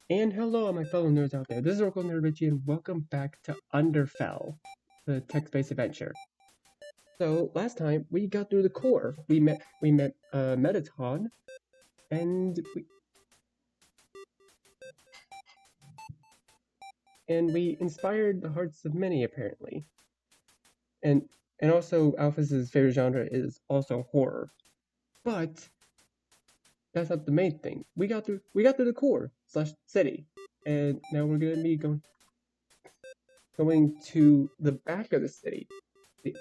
And hello, my fellow nerds out there. This is Oracle Nerd Richie, and welcome back to Underfell, the text-based adventure. So last time we got through the core. We met Metaton, and we inspired the hearts of many apparently. And and also Alphys's favorite genre is also horror. But that's not the main thing. We got through the core slash city, and now we're gonna be going to the back of the city.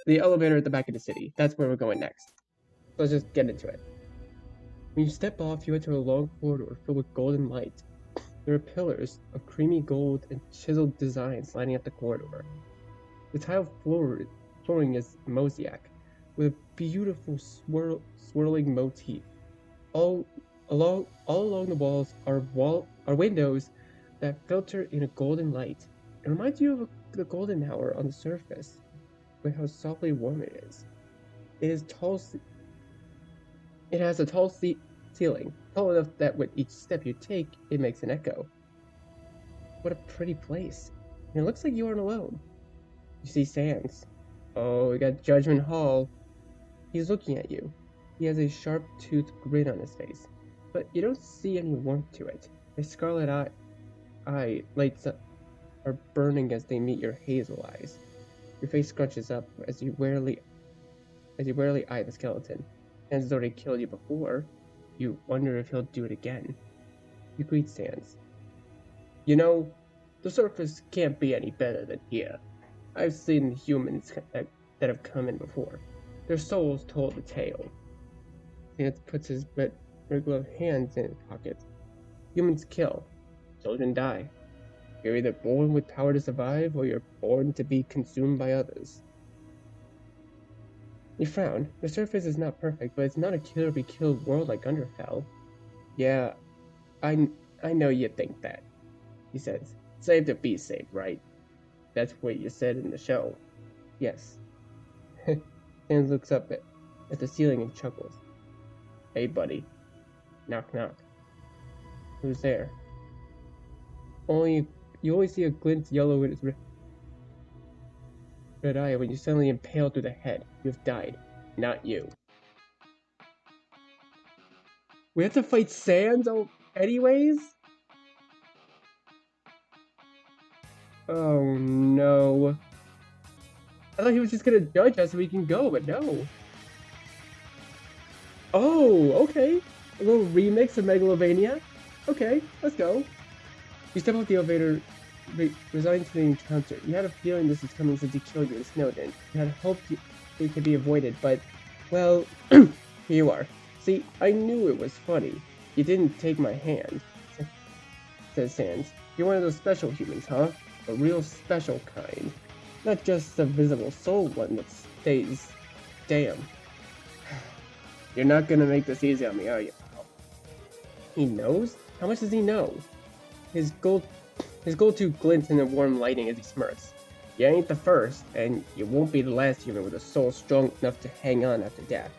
The elevator at the back of the city. That's where we're going next. Let's just get into it. When you step off, you enter a long corridor filled with golden light. There are pillars of creamy gold and chiseled designs lining up the corridor. The flooring is mosaic, with a beautiful swirling motif. All along the walls are windows that filter in a golden light. It reminds you of the golden hour on the surface, with how softly warm it is. It is tall. It has a tall ceiling, tall enough that with each step you take, it makes an echo. What a pretty place. And it looks like you aren't alone. You see Sans. Oh, we got Judgment Hall. He's looking at you. He has a sharp-toothed grin on his face, but you don't see any warmth to it. His scarlet eye lights up, are burning as they meet your hazel eyes. Your face scrunches up as you warily eye the skeleton. Sans has already killed you before. You wonder if he'll do it again. You greet Sans. You know, the surface can't be any better than here. I've seen humans that have come in before. Their souls told the tale. Sans puts his red gloved hands in his pockets. Humans kill. Children die. You're either born with power to survive, or you're born to be consumed by others. You frown. The surface is not perfect, but it's not a kill-be-killed world like Underfell. Yeah, I know you think that, he says. Save to be safe, right? That's what you said in the show. Yes. Sans looks up at the ceiling and chuckles. Hey, buddy. Knock, knock. Who's there? You only see a glint yellow in his red eye when you suddenly impale through the head. You've died. Not you. We have to fight Sans anyways? Oh no. I thought he was just gonna judge us so we can go, but no. Oh, okay. A little remix of Megalovania. Okay, let's go. You step off the elevator, resigned to the encounter. You had a feeling this was coming since he killed you in Snowden. You had hoped it could be avoided, but, well, here you are. See, I knew it was funny. You didn't take my hand, says Sans. You're one of those special humans, huh? A real special kind. Not just the visible soul one that stays. Damn. You're not gonna make this easy on me, are you, pal? He knows? How much does he know? His gold tooth glints in the warm lighting as he smirks. You ain't the first, and you won't be the last human with a soul strong enough to hang on after death.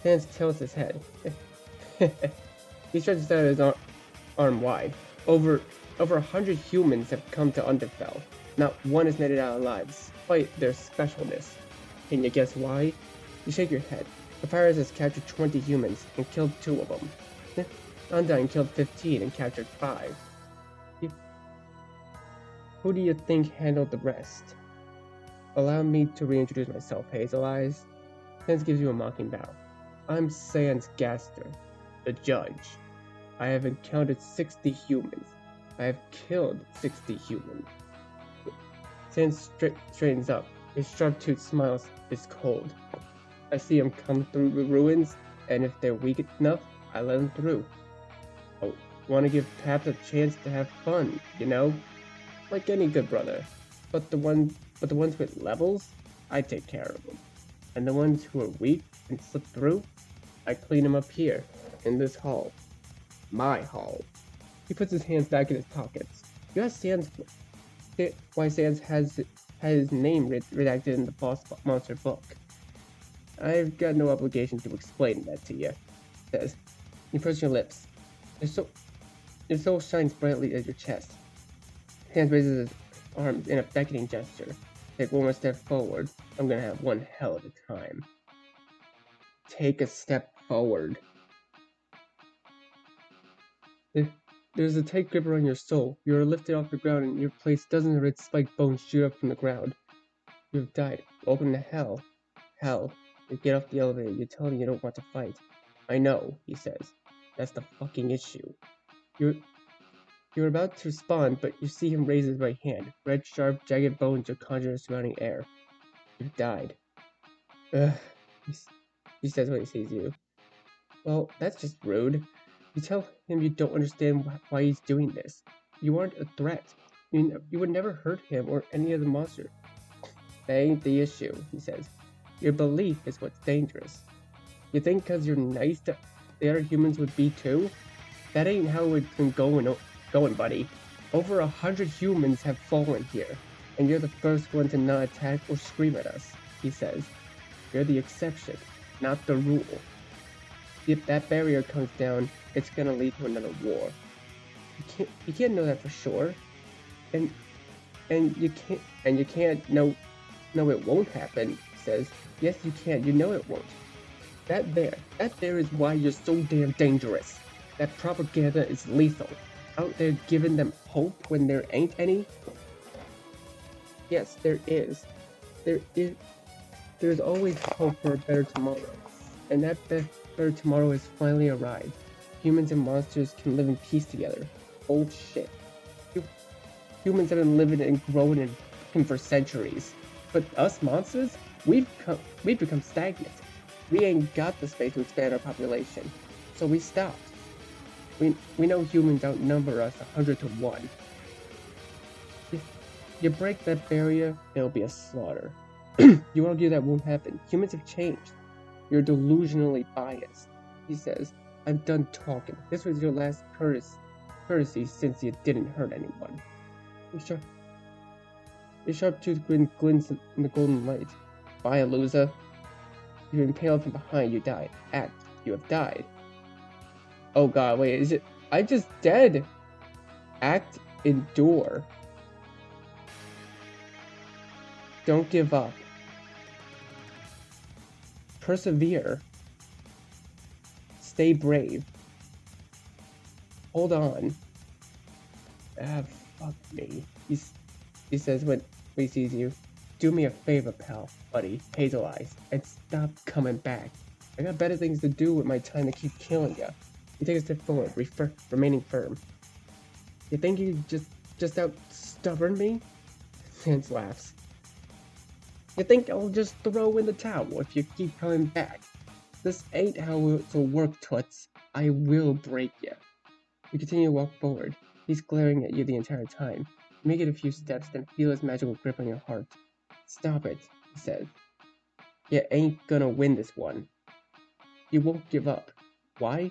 Sans tilts his head. He stretches out his arm wide. Over 100 humans have come to Underfell. Not one is netted out alive, despite their specialness. Can you guess why? You shake your head. The virus has captured 20 humans and killed 2 of them. Undyne killed 15 and captured 5. Who do you think handled the rest? Allow me to reintroduce myself, Hazel Eyes. Sans gives you a mocking bow. I'm Sans Gaster, the judge. I have encountered 60 humans. I have killed 60 humans. Sans straightens up. His sharp-toothed smile is cold. I see them come through the ruins, and if they're weak enough, I let them through. I want to give Taps a chance to have fun, you know? Like any good brother. But the ones with levels, I take care of them. And the ones who are weak and slip through, I clean them up here, in this hall. My hall. He puts his hands back in his pockets. You ask Sans why Sans has his name redacted in the boss monster book. I've got no obligation to explain that to you, says. You purse your lips. Your soul shines brightly at your chest. Hans raises his arms in a beckoning gesture. Take one more step forward. I'm gonna have one hell of a time. Take a step forward. There's a tight grip around your soul. You are lifted off the ground and your place dozens of red spiked bones shoot up from the ground. You have died. Welcome to hell. Hell. You get off the elevator. You tell him you don't want to fight. I know, he says. That's the fucking issue. You're about to respond, but you see him raise his right hand. Red, sharp, jagged bones are conjured surrounding air. You've died. Ugh. He says when he sees you. Well, that's just rude. You tell him you don't understand why he's doing this. You aren't a threat. You would never hurt him or any other monster. That ain't the issue, he says. Your belief is what's dangerous. You think because you're nice to the other humans would be too? That ain't how it's been going, buddy. Over 100 humans have fallen here, and you're the first one to not attack or scream at us, he says. You're the exception, not the rule. If that barrier comes down, it's gonna lead to another war. You can't know that for sure. And you can't know it won't happen, he says. Yes, you can. You know it won't. That there is why you're so damn dangerous. That propaganda is lethal. Out there giving them hope when there ain't any. Yes, there is. There's always hope for a better tomorrow. And that better tomorrow has finally arrived. Humans and monsters can live in peace together. Oh shit. Humans have been living and growing for centuries. But us monsters, we've become stagnant. We ain't got the space to expand our population. So we stopped. We know humans outnumber us 100 to 1. You break that barrier, it'll be a slaughter. You argue that won't happen. Humans have changed. You're delusionally biased, he says. I'm done talking. This was your last courtesy since you didn't hurt anyone. Your sharp-toothed grin glints in the golden light. Bye, loser. You're impaled from behind. You died. Act. You have died. Oh god, wait, is it? I just dead. Act. Endure. Don't give up. Persevere. Stay brave. Hold on. Fuck me. He says when he sees you. Do me a favor, pal, buddy, Hazel Eyes, and stop coming back. I got better things to do with my time to keep killing ya. You take a step forward, remaining firm. You think you just out-stubborn me? Hans laughs. You think I'll just throw in the towel if you keep coming back? This ain't how it'll work, Toots. I will break ya. You continue to walk forward. He's glaring at you the entire time. You make it a few steps, then feel his magical grip on your heart. Stop it, he says. You ain't gonna win this one. You won't give up. Why?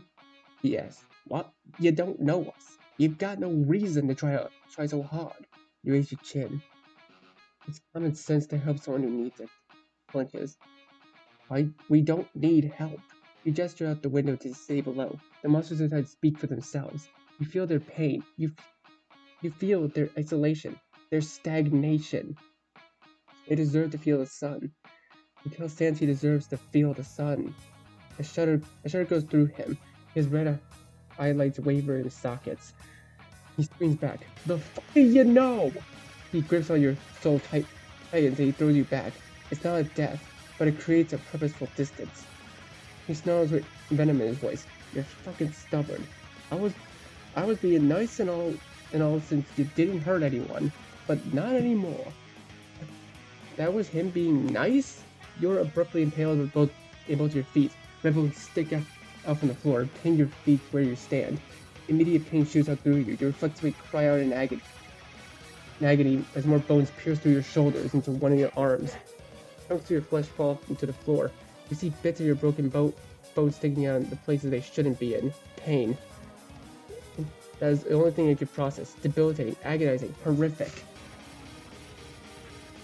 Yes. What? You don't know us. You've got no reason to try so hard. You raise your chin. It's common sense to help someone who needs it. Flinches. We don't need help. You gesture out the window to the city below. The monsters inside speak for themselves. You feel their pain. You feel their isolation, their stagnation. They deserve to feel the sun. You tell Sans he deserves to feel the sun. A shudder goes through him. His red eyelights waver in his sockets. He screams back. The fuck do you know? He grips on your soul tight until he throws you back. It's not a death, but it creates a purposeful distance. He snarls with venom in his voice. You're fucking stubborn. I was being nice and all since you didn't hurt anyone, but not anymore. That was him being nice? You're abruptly impaled with both your feet. Red bones stick out from the floor, pin your feet where you stand. Immediate pain shoots out through you. You reflexively cry out in agony as more bones pierce through your shoulders into one of your arms. Chunks of your flesh fall into the floor. You see bits of your broken bones sticking out in the places they shouldn't be in. Pain. That is the only thing you can process. Debilitating, agonizing, horrific.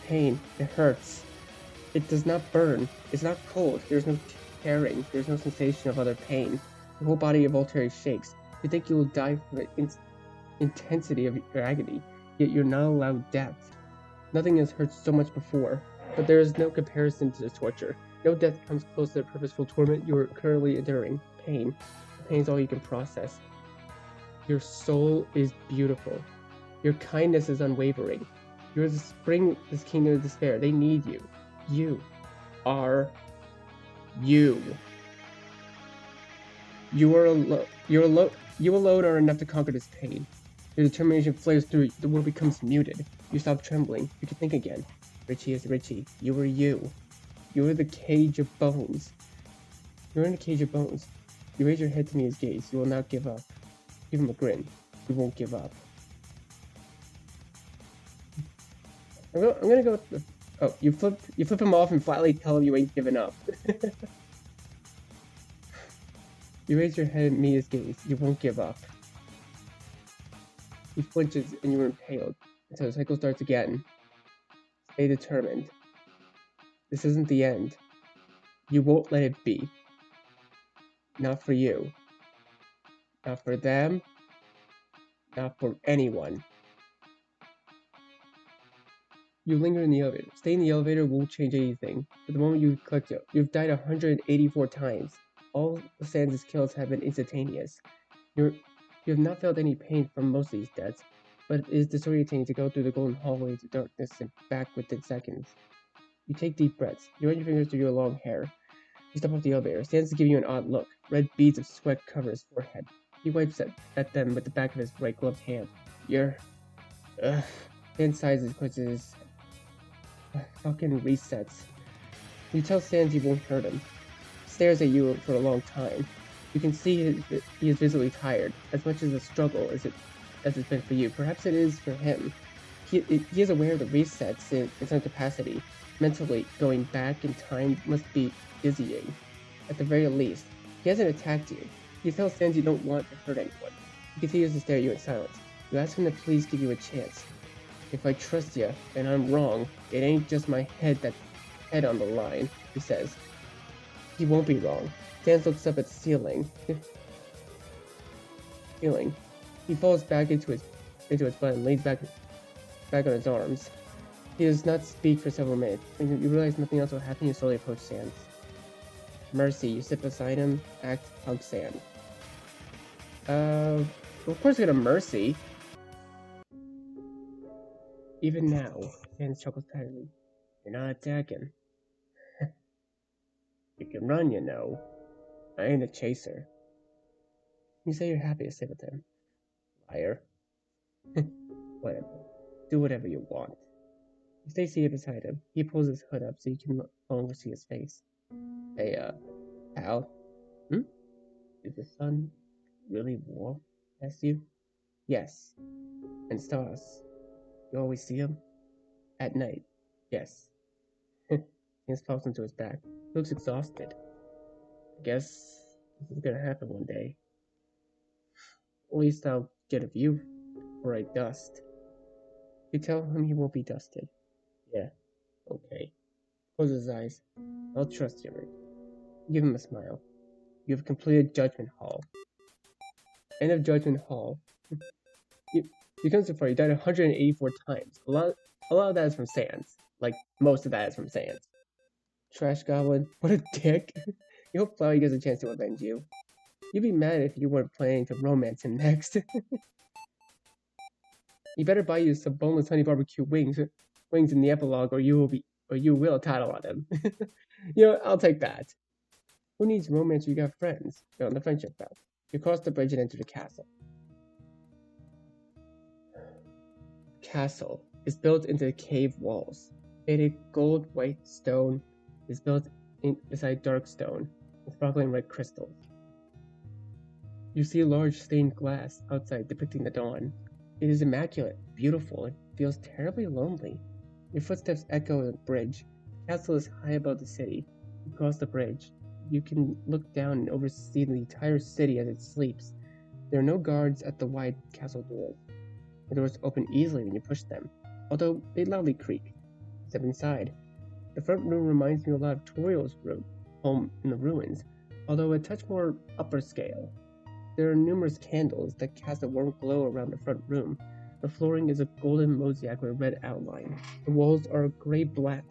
Pain. It hurts. It does not burn. It's not cold. There's no tearing. There's no sensation of other pain. Your whole body involuntarily shakes. You think you will die from it intensity of your agony, yet you're not allowed death. Nothing has hurt so much before, but there is no comparison to this torture. No death comes close to the purposeful torment you are currently enduring. Pain. Pain is all you can process. Your soul is beautiful. Your kindness is unwavering. You're the spring this kingdom of despair. They need you. You are you. You are alone. You're alone. You alone are enough to conquer this pain. Your determination flares through. The world becomes muted. You stop trembling. You can think again. Richie is Richie. You are you. You are the cage of bones. You're in a cage of bones. You raise your head to me his gaze. You will not give up. Give him a grin. You won't give up. I'm gonna go with the... Oh, you flip him off and flatly tell him you ain't giving up. You raise your head and meet his gaze. You won't give up. He flinches and you are impaled until the cycle starts again. Stay determined. This isn't the end. You won't let it be. Not for you. Not for them. Not for anyone. You linger in the elevator. Staying in the elevator won't change anything. But the moment you click it, you've died 184 times. All of Sans' kills have been instantaneous. You have not felt any pain from most of these deaths, but it is disorientating to go through the golden hallways of darkness and back within seconds. You take deep breaths. You run your fingers through your long hair. You step off the elevator. Sans gives you an odd look. Red beads of sweat cover his forehead. He wipes at them with the back of his right gloved hand. You're... Sans sighs and clutches his fucking resets. You tell Sans you won't hurt him. He stares at you for a long time. You can see he is visibly tired, as much as a struggle as it's been for you. Perhaps it is for him. He is aware of the resets in some capacity. Mentally, going back in time must be dizzying. At the very least, he hasn't attacked you. You tell Sans you don't want to hurt anyone. He continues to stare at you in silence. You ask him to please give you a chance. If I trust you, and I'm wrong, it ain't just my head on the line, he says. He won't be wrong. Sans looks up at the ceiling. He falls back into his butt and lays back on his arms. He does not speak for several minutes. When you realize nothing else will happen, you slowly approach Sans. Mercy, you sit beside him, act, hug Sans. Of course we're gonna Mercy. Even now, Sans chuckles tightly. You're not attacking. You can run, you know. I ain't a chaser. You say you're happy to sit with him. Liar. Whatever. Do whatever you want. You stay seated beside him. He pulls his hood up so you can no longer see his face. Hey, pal. Is the sun really warm? Asked you? Yes. And stars. You always see them? At night. Yes. Hans pops into his back. He looks exhausted. I guess this is gonna happen one day. At least I'll get a view before I dust. You tell him he won't be dusted. Yeah, okay. Close his eyes. I'll trust you, Rick. Give him a smile. You have completed Judgment Hall. End of Judgment Hall. You come so far, you died 184 times. A lot of that is from Sans. Like, most of that is from Sans. Trash Goblin, what a dick. You hope Flowey gets a chance to avenge you. You'd be mad if you weren't planning to romance him next. You better buy you some boneless honey barbecue wings in the epilogue, or you will tattle on him. You know, I'll take that. Who needs romance? You got friends. You're on the friendship belt. You cross the bridge and enter the castle. Castle is built into the cave walls. Faded gold white stone is built beside dark stone with sparkling red crystals. You see a large stained glass outside depicting the dawn. It is immaculate, beautiful, and feels terribly lonely. Your footsteps echo the bridge. The castle is high above the city. You cross the bridge. You can look down and oversee the entire city as it sleeps. There are no guards at the wide castle doors. The doors open easily when you push them, although they loudly creak. Step inside. The front room reminds me a lot of Toriel's room, home in the ruins, although a touch more upper scale. There are numerous candles that cast a warm glow around the front room. The flooring is a golden mosaic with a red outline. The walls are gray-black,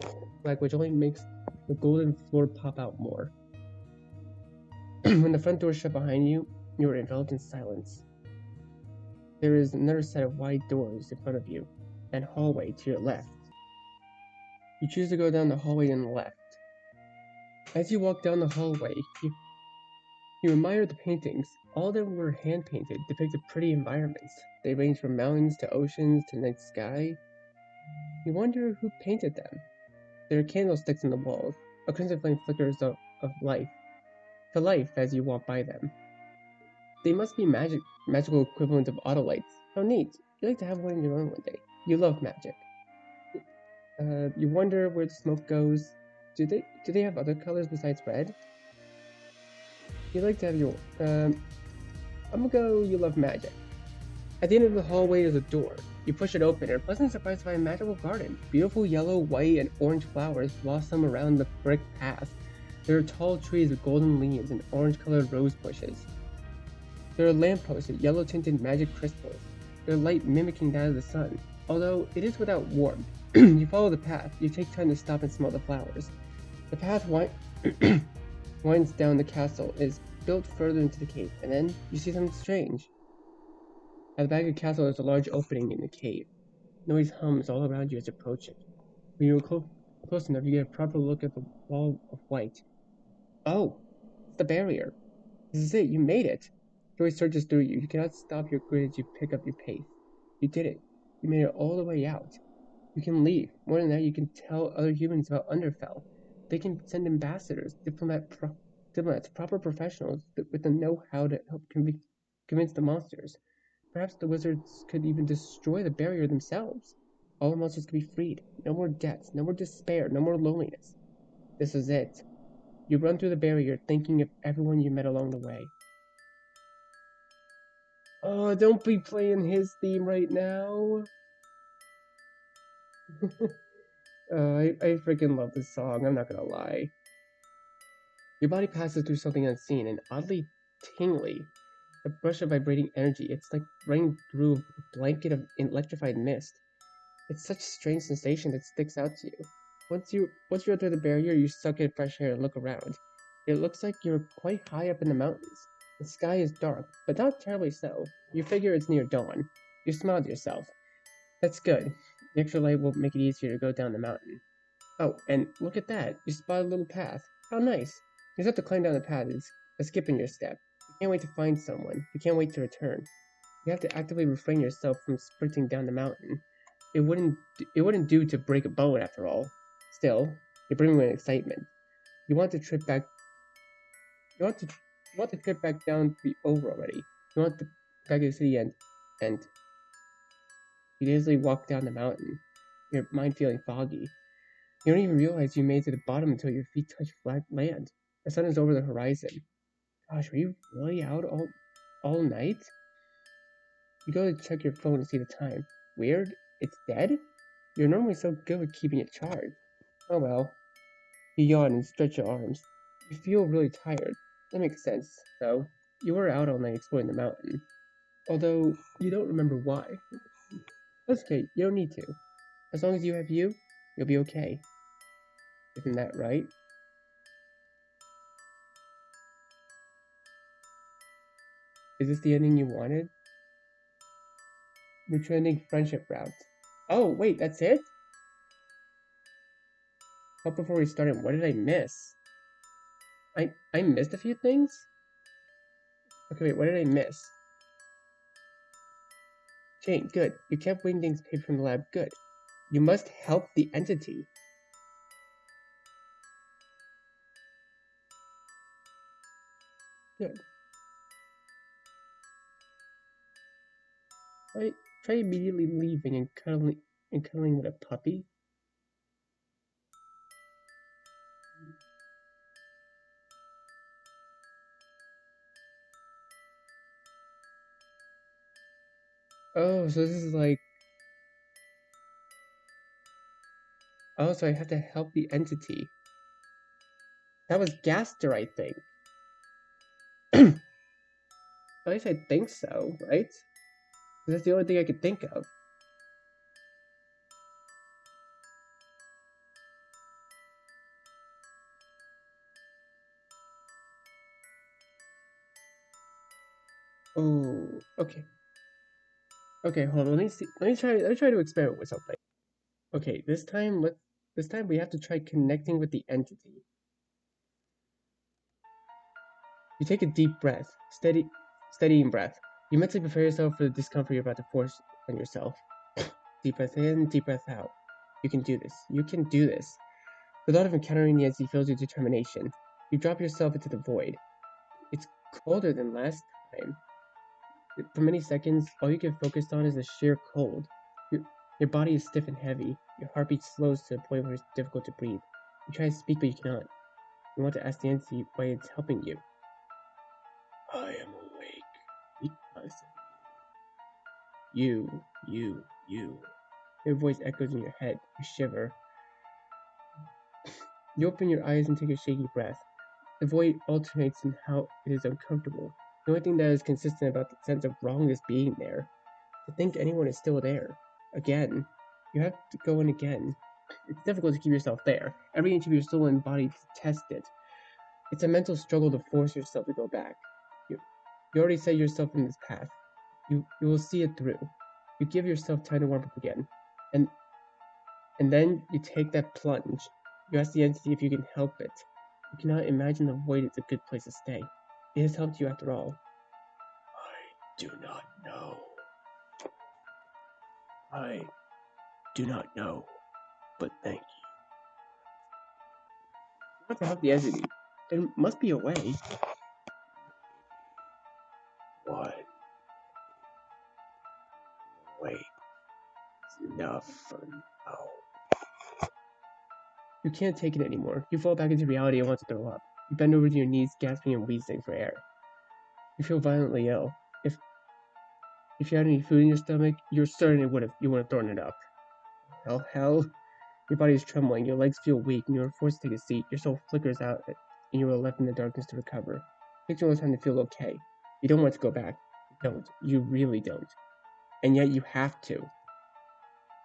which only makes the golden floor pop out more. When the front door shut behind you, you are enveloped in silence. There is another set of wide doors in front of you, and hallway to your left. You choose to go down the hallway on the left. As you walk down the hallway, you admire the paintings. All of them were hand-painted, depicted pretty environments. They range from mountains to oceans to night sky. You wonder who painted them. There are candlesticks in the walls. A crimson flame flickers of life to life as you walk by them. They must be magical equivalent of autolights. How neat. You'd like to have one in your own one day. You love magic. You wonder where the smoke goes. Do they have other colors besides red? You'd like to have your I'm gonna go you love magic. At the end of the hallway is a door. You push it open and are pleasantly surprised by a magical garden. Beautiful yellow, white, and orange flowers blossom around the brick path. There are tall trees with golden leaves and orange-colored rose bushes. There are lampposts with yellow-tinted magic crystals, their light mimicking that of the sun, although it is without warmth. You follow the path. You take time to stop and smell the flowers. The path winds down the castle, is built further into the cave, and then you see something strange. At the back of the castle, there's a large opening in the cave. Noise hums all around you as you approach it. When you are close enough, you get a proper look at the wall of white. Oh, it's the barrier. This is it. You made it. Joy surges through you. You cannot stop your grin as you pick up your pace. You did it. You made it all the way out. You can leave. More than that, you can tell other humans about Underfell. They can send ambassadors, diplomats, proper professionals with the know-how to help convince the monsters. Perhaps the wizards could even destroy the barrier themselves. All the monsters could be freed. No more deaths, no more despair, no more loneliness. This is it. You run through the barrier thinking of everyone you met along the way. Oh, don't be playing his theme right now. I freaking love this song, I'm not gonna lie. Your body passes through something unseen and oddly tingly. A brush of vibrating energy. It's like running through a blanket of electrified mist. It's such a strange sensation that sticks out to you. Once you're through the barrier, you suck in fresh air and look around. It looks like you're quite high up in the mountains. The sky is dark, but not terribly so. You figure it's near dawn. You smile to yourself. That's good. The extra light will make it easier to go down the mountain. Oh, and look at that. You spot a little path. How nice. You just have to climb down the path. It's a skip in your step. You can't wait to find someone. You can't wait to return. You have to actively refrain yourself from sprinting down the mountain. It wouldn't do to break a bone after all. Still, you're brimming with excitement. You want the trip back. You want the trip back down to be over already. You want the back to the city and you lazily walk down the mountain. Your mind feeling foggy. You don't even realize you made it to the bottom until your feet touch flat land. The sun is over the horizon. Gosh, were you really out all night? You go to check your phone to see the time. Weird? It's dead? You're normally so good with keeping it charged. Oh well. You yawn and stretch your arms. You feel really tired. That makes sense, though. You were out all night exploring the mountain. Although, you don't remember why. That's okay, you don't need to. As long as you have you, you'll be okay. Isn't that right? Is this the ending you wanted? You're trending friendship route. Oh, wait, that's it? But before we started, what did I miss? I missed a few things? Okay, wait, what did I miss? Jane, good. You kept Wingding's paper from the lab. Good. You must help the entity. Good. Try immediately leaving and cuddling with a puppy. Oh, so this is like... Oh, so I have to help the entity. That was Gaster, I think. At least I think so, right? That's the only thing I could think of. Oh, okay. Okay, hold on. Let me see. Let me try to experiment with something. Okay, this time we have to try connecting with the entity. You take a deep breath, steadying breath. You mentally prepare yourself for the discomfort you're about to force on yourself. Deep breath in, deep breath out. You can do this. You can do this. The thought of encountering the entity fills your determination. You drop yourself into the void. It's colder than last time. For many seconds, all you get focused on is the sheer cold. Your body is stiff and heavy. Your heartbeat slows to a point where it's difficult to breathe. You try to speak, but you cannot. You want to ask the entity why it's helping you. I am awake because of you. You. Your voice echoes in your head. You shiver. You open your eyes and take a shaky breath. The void alternates in how it is uncomfortable. The only thing that is consistent about the sense of wrongness being there. To think anyone is still there. Again. You have to go in again. It's difficult to keep yourself there. Every inch of your soul and body test it. It's a mental struggle to force yourself to go back. You already set yourself in this path. You will see it through. You give yourself time to warm up again. And then you take that plunge. You ask the entity if you can help it. You cannot imagine the void is a good place to stay. It has helped you after all. I do not know. I do not know. But thank you. You want to help the entity. There must be a way. One way is enough for now. You can't take it anymore. You fall back into reality and want to throw up. You bend over to your knees, gasping and wheezing for air. You feel violently ill. If you had any food in your stomach, you're certain you would have thrown it up. Hell. Your body is trembling, your legs feel weak, and you are forced to take a seat. Your soul flickers out, and you are left in the darkness to recover. Takes you a little time to feel okay. You don't want to go back. You don't. You really don't. And yet you have to.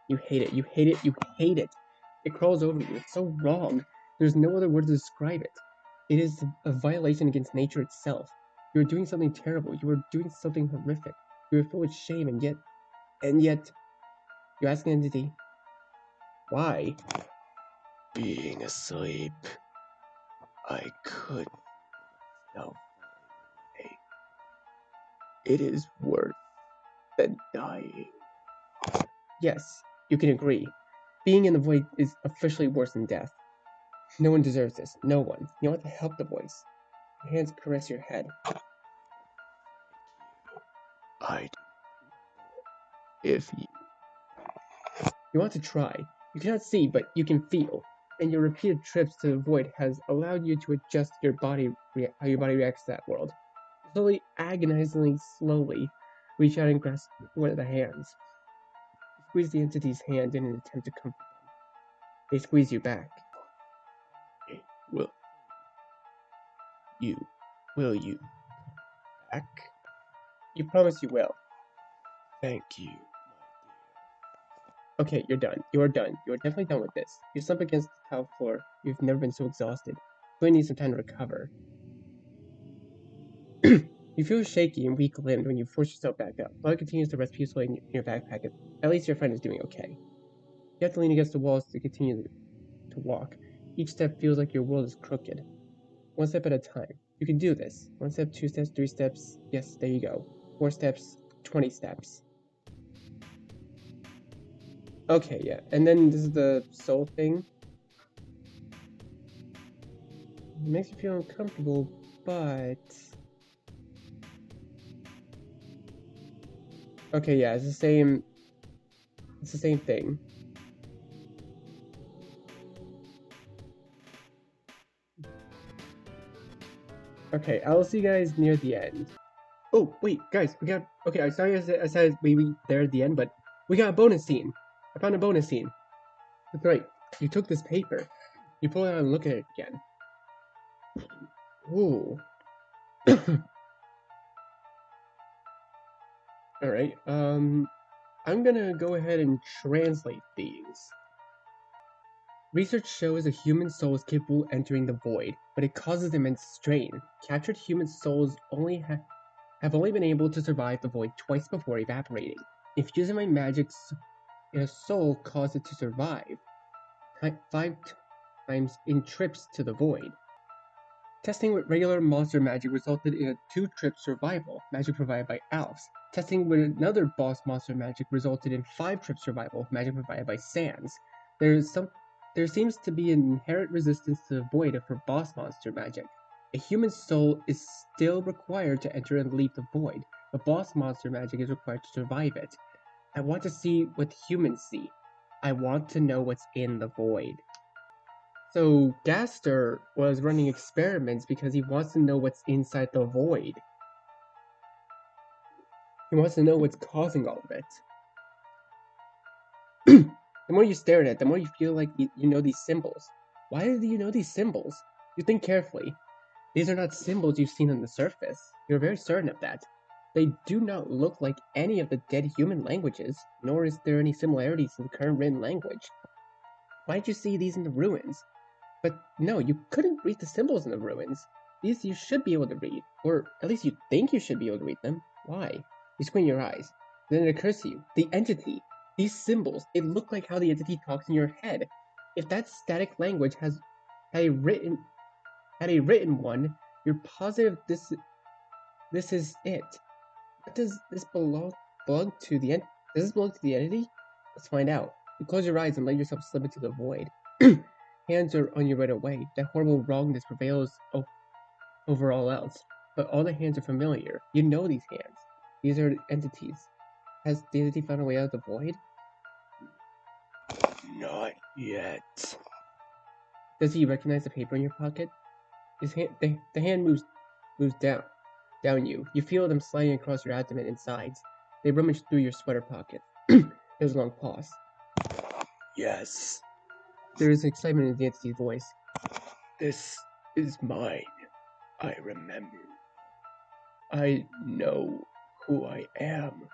You hate it. You hate it. You hate it. It crawls over you. It's so wrong. There's no other word to describe it. It is a violation against nature itself. You are doing something terrible. You are doing something horrific. You are filled with shame, and yet, you ask an entity, why? Being asleep, I could not. It is worse than dying. Yes, you can agree. Being in the void is officially worse than death. No one deserves this. No one. You want to help the voice. Your hands caress your head. I do. If you want to try. You cannot see, but you can feel. And your repeated trips to the void has allowed you to adjust your body, how your body reacts to that world. Slowly, agonizingly, slowly, reach out and grasp one of the hands. You squeeze the entity's hand in an attempt to comfort them. They squeeze you back. Will you back? You promise you will. Thank you. Okay, you're done. You are done. You are definitely done with this. You slump against the tile floor. You've never been so exhausted. You really need some time to recover. You feel shaky and weak-limbed when you force yourself back up. Blood continues to rest peacefully in your backpack. At least your friend is doing okay. You have to lean against the walls to continue to walk. Each step feels like your world is crooked. One step at a time. You can do this. 1 step, 2 steps, 3 steps. Yes, there you go. 4 steps, 20 steps. Okay, yeah. And then this is the soul thing. It makes you feel uncomfortable, but... Okay, yeah, it's the same thing. Okay, I'll see you guys near the end. Oh, wait, guys, we got... Okay, I'm sorry I said maybe there at the end, but we got a bonus scene. I found a bonus scene. That's right. You took this paper. You pull it out and look at it again. Ooh. Alright, I'm gonna go ahead and translate these. Research shows a human soul is capable of entering the void, but it causes immense strain. Captured human souls have only been able to survive the void twice before evaporating. If using my magic, a soul caused it to survive 5 times in trips to the void. Testing with regular monster magic resulted in a 2-trip survival, magic provided by elves. Testing with another boss monster magic resulted in 5-trip survival, magic provided by Sans. There seems to be an inherent resistance to the void for boss monster magic. A human soul is still required to enter and leave the void, but boss monster magic is required to survive it. I want to see what humans see. I want to know what's in the void. So Gaster was running experiments because he wants to know what's inside the void. He wants to know what's causing all of it. The more you stare at it, the more you feel like you know these symbols. Why do you know these symbols? You think carefully. These are not symbols you've seen on the surface. You're very certain of that. They do not look like any of the dead human languages, nor is there any similarities to the current written language. Why did you see these in the ruins? But no, you couldn't read the symbols in the ruins. These you should be able to read, or at least you think you should be able to read them. Why? You squint your eyes. Then it occurs to you, the entity. These symbols, it look like how the entity talks in your head. If that static language had a written one, you're positive this is it. What does this belong to the Does this belong to the entity? Let's find out. You close your eyes and let yourself slip into the void. Hands are on your right away. That horrible wrongness prevails over all else. But all the hands are familiar. You know these hands. These are entities. Has the entity found a way out of the void? Not yet. Does he recognize the paper in your pocket? His hand, the hand moves down you. You feel them sliding across your abdomen and sides. They rummage through your sweater pocket. There's a long pause. Yes. There is excitement in the entity's voice. This is mine. I remember. I know who I am.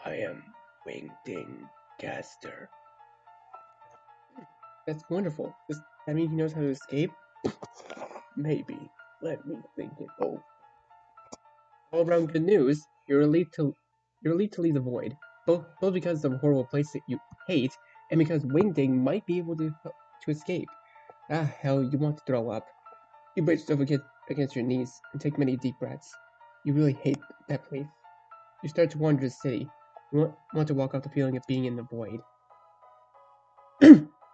I am Wingding Gaster. That's wonderful. Does that mean he knows how to escape? Maybe. Let me think it over. All around good news. You're relieved to leave the void, both because of the horrible place that you hate, and because Wingding might be able to escape. Ah, hell, you want to throw up. You brace yourself against your knees and take many deep breaths. You really hate that place. You start to wander the city. You want to walk off the feeling of being in the void.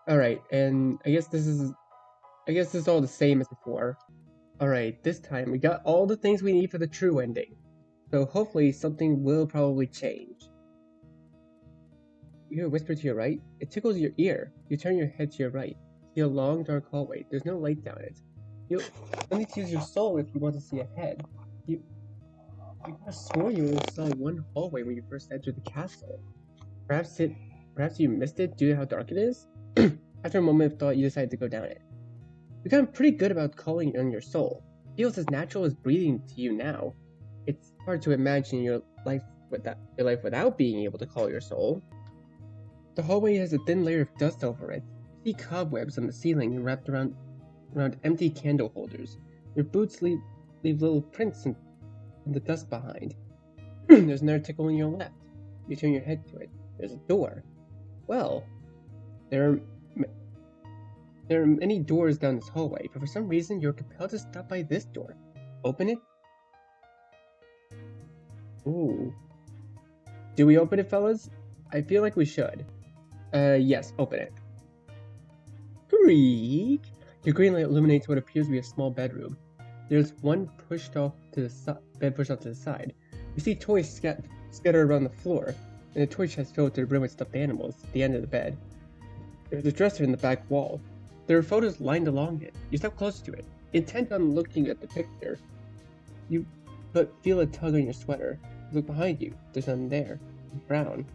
Alright, and I guess this is all the same as before. Alright, this time we got all the things we need for the true ending. So hopefully something will probably change. You hear a whisper to your right. It tickles your ear. You turn your head to your right. See a long dark hallway. There's no light down it. You'll need to use your soul if you want to see ahead. You could have sworn you only saw one hallway when you first entered the castle. Perhaps you missed it due to how dark it is? After a moment of thought, you decided to go down it. You've gotten pretty good about calling on your soul. It feels as natural as breathing to you now. It's hard to imagine your life without being able to call your soul. The hallway has a thin layer of dust over it. You see cobwebs on the ceiling and wrapped around empty candle holders. Your boots leave little prints in the dust behind. There's another tickle on your left. You turn your head to it. There's a door. Well, there are many doors down this hallway, but for some reason you're compelled to stop by this door. Open it? Ooh. Do we open it, fellas? I feel like we should. Yes, open it. Creak! Your green light illuminates what appears to be a small bedroom. There's one bed pushed off to the side. You see toys scattered around the floor, and a toy chest filled to the brim with stuffed animals at the end of the bed. There's a dresser in the back wall. There are photos lined along it. You step close to it, intent on looking at the picture. You feel a tug on your sweater. You look behind you. There's nothing there. You frown.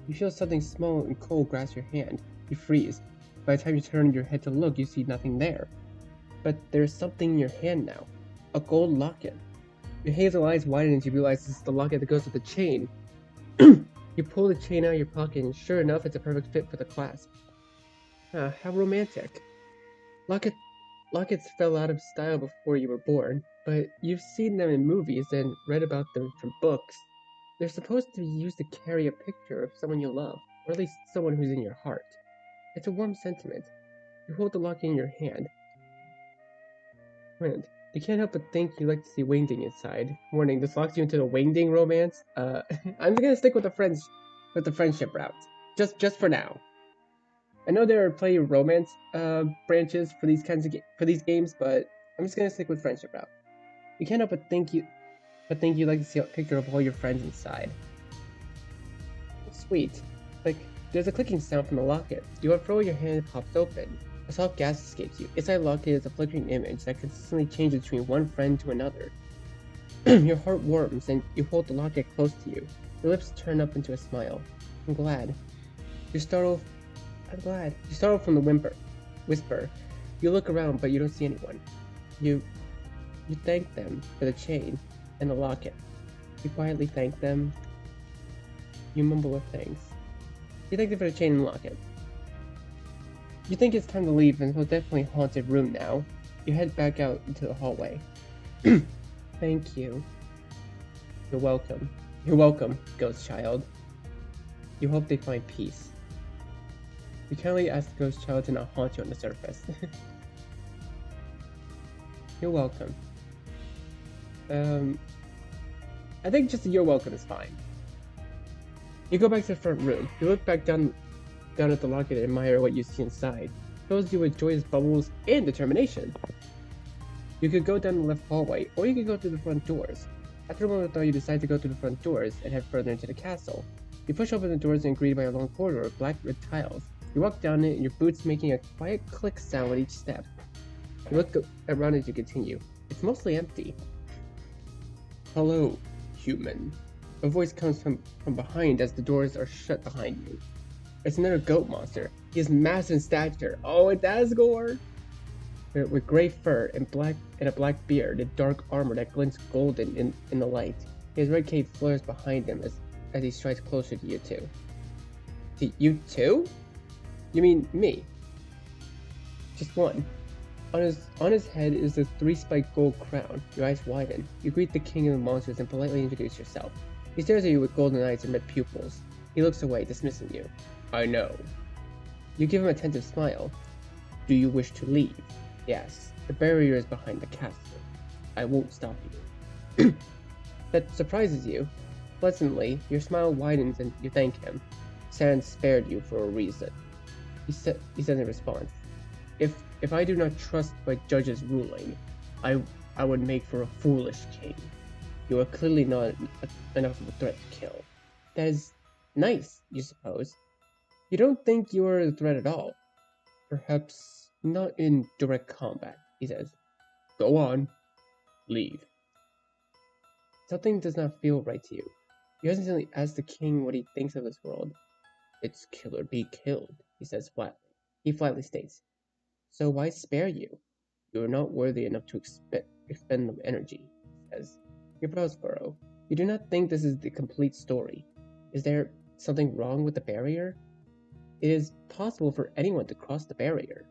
You feel something small and cold grasp your hand. You freeze. By the time you turn your head to look, you see nothing there. But there's something in your hand now. A gold locket. Your hazel eyes widen as you realize this is the locket that goes with the chain. You pull the chain out of your pocket, and sure enough, it's a perfect fit for the clasp. Ah, how romantic. Locket, lockets fell out of style before you were born, but you've seen them in movies and read about them from books. They're supposed to be used to carry a picture of someone you love, or at least someone who's in your heart. It's a warm sentiment. You hold the locket in your hand. Friend, you can't help but think you like to see wingding inside. Warning, this locks you into the wingding romance. I'm gonna stick with the friendship route. Just for now. I know there are plenty of romance branches for these games, but I'm just gonna stick with friendship route. You can't help but think you like to see a picture of all your friends inside. Sweet. Like, there's a clicking sound from the locket. You unfurl your hand and it pops open. A soft gas escapes you. Inside the locket is a flickering image that consistently changes between one friend to another. Your heart warms and you hold the locket close to you. Your lips turn up into a smile. I'm glad. You startle. I'm glad. You startle from the whisper. You look around, but you don't see anyone. You thank them for the chain and the locket. You quietly thank them. You mumble a thanks. You thank them for the chain and locket. You think it's time to leave and it's a definitely haunted room now. You head back out into the hallway. Thank you. You're welcome. You're welcome, ghost child. You hope they find peace. You kindly ask the ghost child to not haunt you on the surface. You're welcome. I think just a you're welcome is fine. You go back to the front room. You look back down at the locket and admire what you see inside. It fills you with joyous bubbles and determination. You could go down the left hallway, or you could go through the front doors. After a moment of thought, you decide to go through the front doors and head further into the castle. You push open the doors and are greeted by a long corridor of black red tiles. You walk down it, and your boots making a quiet click sound with each step. You look around as you continue. It's mostly empty. Hello, human. A voice comes from behind as the doors are shut behind you. It's another goat monster. He is massive in stature. Oh, it does gore! With gray fur and a black beard and dark armor that glints golden in the light. His red cape flares behind him as he strides closer to you two. To you two? You mean me? Just one. On his head is a three-spiked gold crown. Your eyes widen. You greet the king of the monsters and politely introduce yourself. He stares at you with golden eyes and red pupils. He looks away, dismissing you. I know. You give him a tentative smile. Do you wish to leave? Yes. The barrier is behind the castle. I won't stop you. That surprises you. Pleasantly, your smile widens and you thank him. Sans spared you for a reason. He says in response, If I do not trust my judge's ruling, I would make for a foolish king. You are clearly not enough of a threat to kill. That is nice, you suppose. You don't think you are a threat at all. Perhaps not in direct combat, he says. Go on. Leave. Something does not feel right to you. You hesitantly ask the king what he thinks of this world. It's kill or be killed, he says flatly. He flatly states, so why spare you? You are not worthy enough to expend the energy, he says. Your brows furrow. You do not think this is the complete story. Is there something wrong with the barrier? It is possible for anyone to cross the barrier.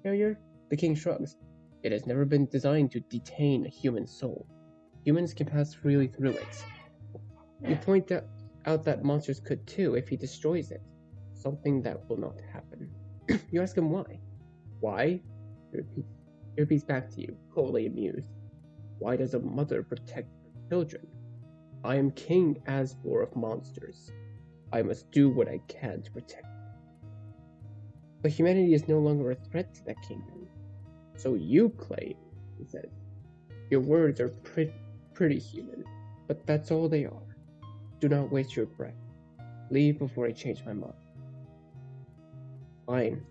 Barrier? The king shrugs. It has never been designed to detain a human soul. Humans can pass freely through it. You point out that monsters could too if he destroys it. Something that will not happen. You ask him why. Why? He repeats back to you, coldly amused. Why does a mother protect her children? I am King Asbor of monsters. I must do what I can to protect them. But humanity is no longer a threat to that kingdom. So you claim, he says. Your words are pretty human, but that's all they are. Do not waste your breath. Leave before I change my mind. Fine.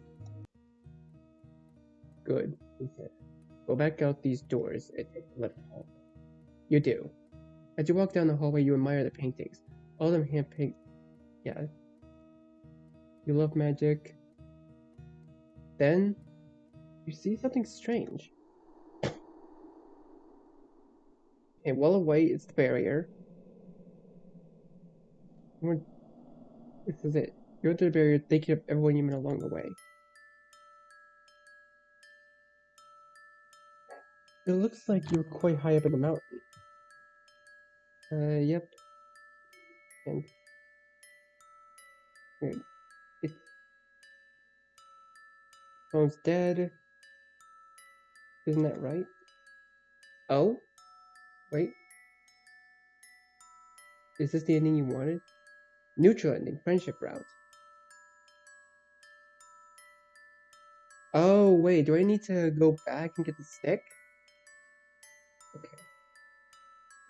Good, he said. Go back out these doors and take the left hallway. You do. As you walk down the hallway, you admire the paintings. All of them hand-painted. Yeah. You love magic. Then, you see something strange. And well away is the barrier. This is it. You go through the barrier, thinking of everyone you met along the way. It looks like you're quite high up in the mountain. Yep. And it's someone's dead. Isn't that right? Oh? Wait. Is this the ending you wanted? Neutral ending, friendship route. Oh, wait, do I need to go back and get the stick? Okay.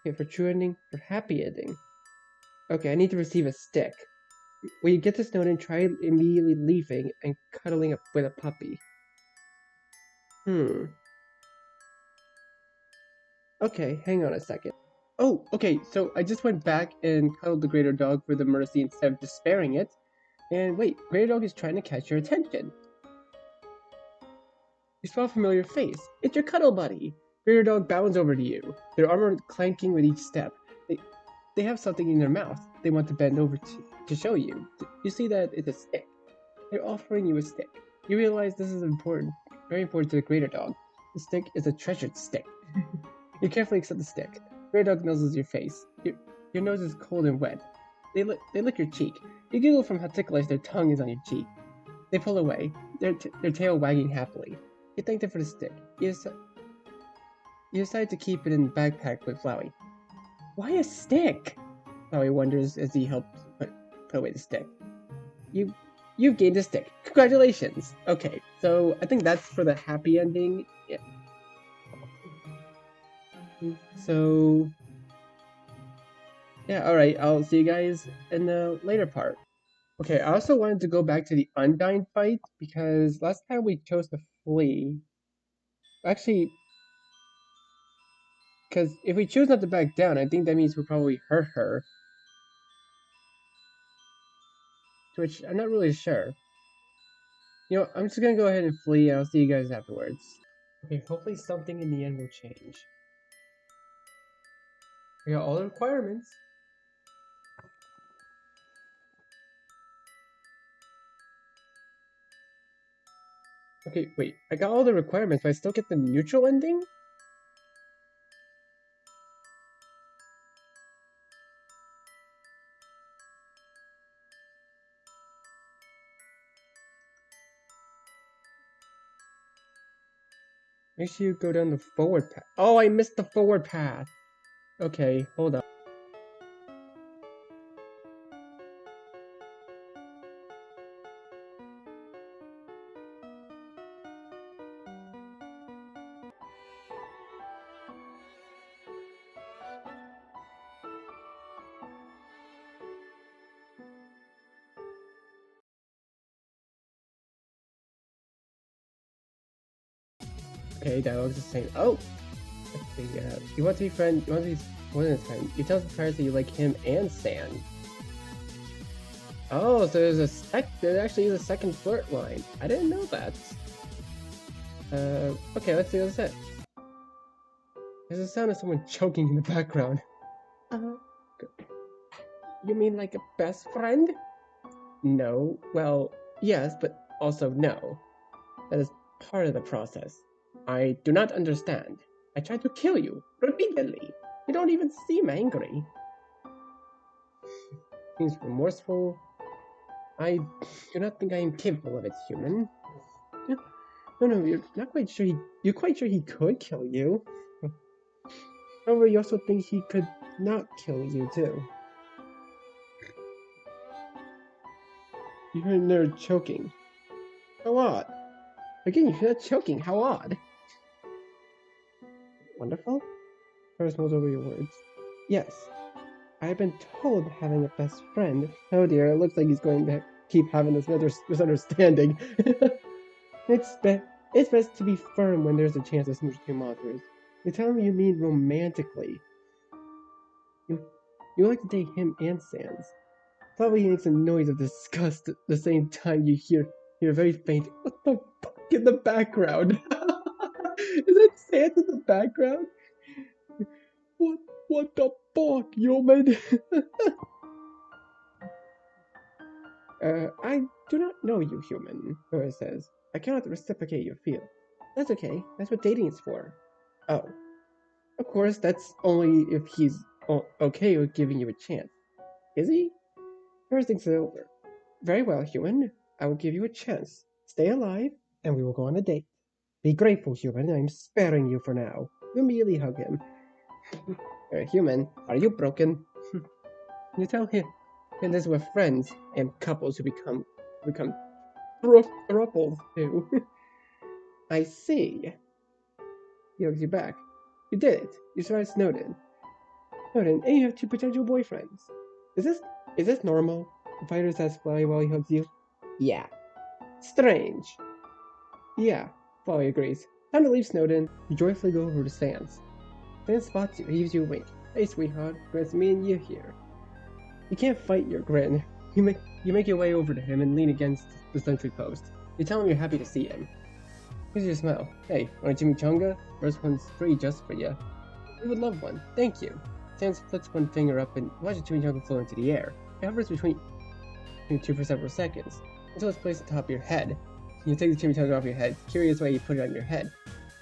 Okay, for true ending, for happy ending. Okay, I need to receive a stick. When you get this note and try immediately leaving and cuddling up with a puppy. Okay, hang on a second. Oh, okay, so I just went back and cuddled the greater dog for the mercy instead of just sparing it. And wait, greater dog is trying to catch your attention. You saw a familiar face. It's your cuddle buddy. Greater dog bounds over to you, their armor clanking with each step. They have something in their mouth they want to bend over to show you. You see that it's a stick. They're offering you a stick. You realize this is important, very important to the greater dog. The stick is a treasured stick. You carefully accept the stick. Greater dog nuzzles your face. Your nose is cold and wet. They lick your cheek. You giggle from how ticklish their tongue is on your cheek. They pull away, their tail wagging happily. You thank them for the stick. You decide to keep it in the backpack with Flowey. Why a stick? Flowey wonders as he helps put away the stick. You've gained a stick. Congratulations! Okay, so I think that's for the happy ending. Yeah. So, yeah, alright, I'll see you guys in the later part. Okay, I also wanted to go back to the Undyne fight, because last time we chose to flee. Actually, because if we choose not to back down, I think that means we'll probably hurt her. Which I'm not really sure. You know, I'm just gonna go ahead and flee, and I'll see you guys afterwards. Okay, hopefully something in the end will change. We got all the requirements. Okay, wait, I got all the requirements, but I still get the neutral ending? Make sure you go down the forward path. Oh, I missed the forward path. Okay, hold on. Okay, dialogue's the same. Oh! Let's see, you want to be friends, you want to be more than a friend. You tell the parents that you like him and Sand. Oh, so there actually is a second flirt line. I didn't know that. Okay, let's see what it says. There's a sound of someone choking in the background. You mean like a best friend? No, well, yes, but also no. That is part of the process. I do not understand. I tried to kill you, repeatedly. You don't even seem angry. Seems remorseful. I do not think I am capable of it, human. No, you're not quite sure you're quite sure he could kill you. However, you also think he could not kill you, too. You heard her choking. How odd. Again, you hear that choking. How odd. Wonderful? Paris mulls over your words. Yes. I have been told having a best friend. Oh dear, it looks like he's going to keep having this misunderstanding. It's best to be firm when there's a chance to smooch two monsters. You tell me you mean romantically. You like to date him and Sans. Probably he makes a noise of disgust at the same time you hear very faint, what the fuck in the background? Is that Sans in the background? What the fuck, human? I do not know you, human, Laura says. I cannot reciprocate your feel. That's okay. That's what dating is for. Oh. Of course, that's only if he's okay with giving you a chance. Is he? Laura thinks it over. Very well, human. I will give you a chance. Stay alive, and we will go on a date. Be grateful, human. I'm sparing you for now. You immediately hug him. Human, are you broken? You tell him this with friends and couples who become throuples too. I see. He hugs you back. You did it. You survived Snowden. Snowden, and you have 2 potential boyfriends. Is this normal? The fighter says Flowey while he hugs you. Yeah. Strange. Yeah, Flowey agrees. Time to leave Snowden. You joyfully go over to Sans. Sans spots you. He gives you a wink. Hey, sweetheart. It's me and you here. You can't fight your grin. You make your way over to him and lean against the sentry post. You tell him you're happy to see him. Here's your smile. Hey, want a chimichanga? First one's free just for you. We would love one. Thank you. Sans flicks one finger up and watches the chimichanga flow into the air. It hovers between 2 for several seconds, until it's placed on top of your head. You take the chimichanga off your head, curious why you put it on your head.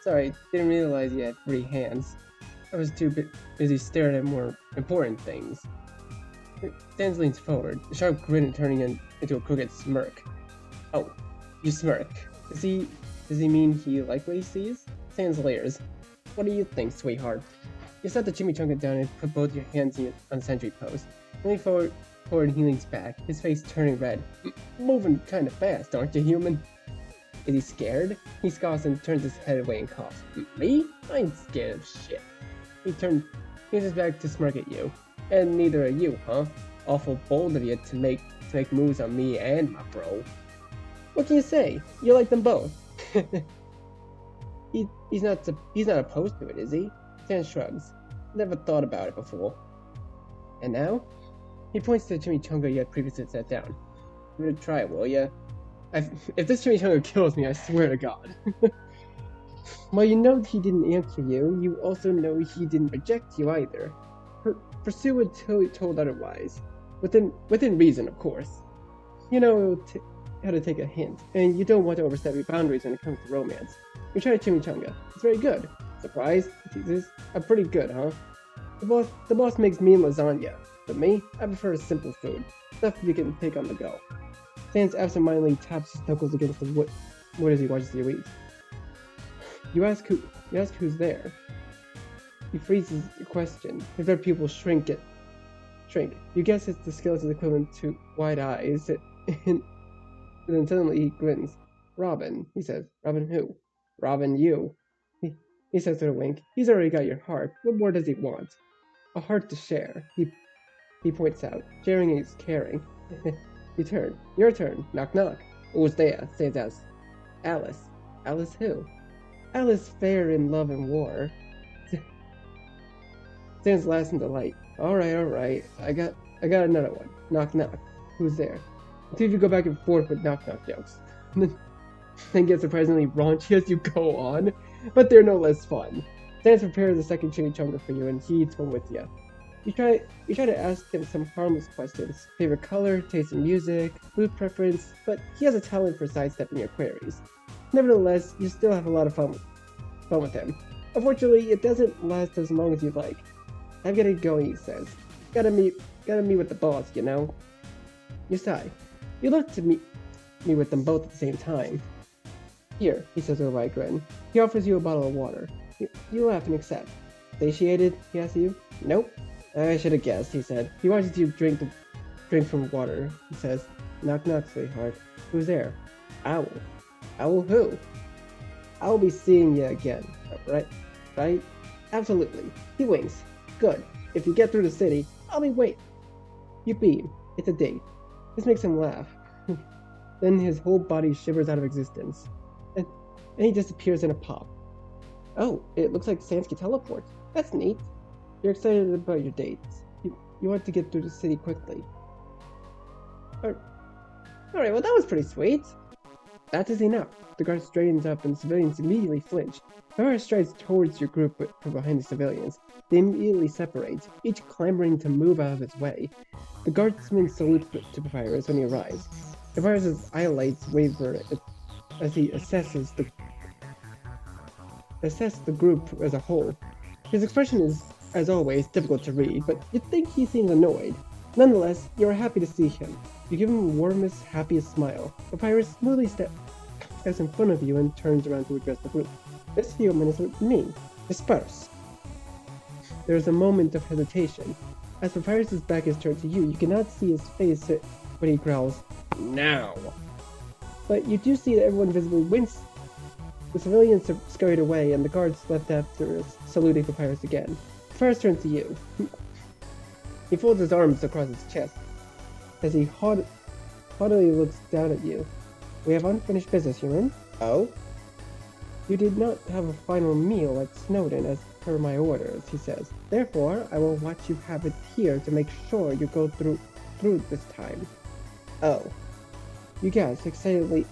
Sorry, didn't realize you had 3 hands. I was too busy staring at more important things. Sans leans forward, a sharp grin turning into a crooked smirk. Oh, you smirk. Does he mean he likes what he sees? Sans leers. What do you think, sweetheart? You set the chimichanga down and put both your hands on the sentry post. Leaning forward he leans back, his face turning red. Moving kinda fast, aren't you, human? Is he scared? He scoffs and turns his head away and coughs. Me? I ain't scared of shit. He turns his back to smirk at you. And neither are you, huh? Awful bold of you to make moves on me and my bro. What can you say? You like them both. He's not opposed to it, is he? Sans shrugs. Never thought about it before. And now? He points to the chimichanga you had previously set down. Give it a try, will ya? If this chimichanga kills me, I swear to God. Well, you know he didn't answer you. You also know he didn't reject you either. Pursue until told otherwise. Within reason, of course. You know how to take a hint, and you don't want to overstep your boundaries when it comes to romance. You try chimichanga. It's very good. Surprise? Jesus, pretty good, huh? The boss makes mean lasagna, but me, I prefer simple food. Stuff you can take on the go. Sans absentmindedly taps his knuckles against the wood as he watches you eat. You ask who's there. He freezes your question. His red pupils shrink. You guess it's the skeleton's equivalent to wide eyes, and then suddenly he grins. Robin, he says. Robin who? Robin you. He says with a wink. He's already got your heart. What more does he want? A heart to share. He points out. Sharing is caring. You turn. Your turn. Knock knock. Who's there? Sans asks. Alice. Alice who? Alice fair in love and war. Sans laughs in delight. Alright. I got another one. Knock knock. Who's there? Until you go back and forth with knock knock jokes. Then get surprisingly raunchy as you go on, but they're no less fun. Sans prepares a second chimichanga for you and he eats one with you. You try to ask him some harmless questions. Favorite color, taste in music, food preference, but he has a talent for sidestepping your queries. Nevertheless, you still have a lot of fun with him. Unfortunately, it doesn't last as long as you'd like. I'm getting going, he says. Gotta meet with the boss, you know? You sigh. You look to meet with them both at the same time. Here, he says with a wide grin. He offers you a bottle of water. You laugh and accept. Satiated? He asks you. Nope. I should have guessed, he said. He watches you drink from water. He says, knock knock, sweetheart. Who's there? Owl. Owl who? I'll be seeing you again. Right? Absolutely. He winks. Good. If you get through the city, I'll be waiting. You beam. It's a date. This makes him laugh. Then his whole body shivers out of existence. And he disappears in a pop. Oh, it looks like Sans can teleport. That's neat. You're excited about your dates. You want to get through the city quickly. Alright, well that was pretty sweet. That is enough. The guard straightens up and the civilians immediately flinch. Fire strides towards your group from behind the civilians. They immediately separate, each clamoring to move out of its way. The guardsman salutes to Papyrus when he arrives. Papyrus's eyelids waver as he assess the group as a whole. His expression is, as always, difficult to read, but you'd think he seems annoyed. Nonetheless, you are happy to see him. You give him the warmest, happiest smile. Papyrus smoothly steps in front of you and turns around to address the group. This human is with me. Disperse. There is a moment of hesitation. As Papyrus's back is turned to you, you cannot see his face when he growls, "Now!" But you do see that everyone visibly winces. The civilians scurried away, and the guards left after saluting Papyrus again. Papyrus turns to you. He folds his arms across his chest as he haughtily looks down at you. "We have unfinished business, human." "Oh?" "You did not have a final meal at Snowden as per my orders," he says. "Therefore, I will watch you have it here to make sure you go through this time." "Oh." You gasp excitedly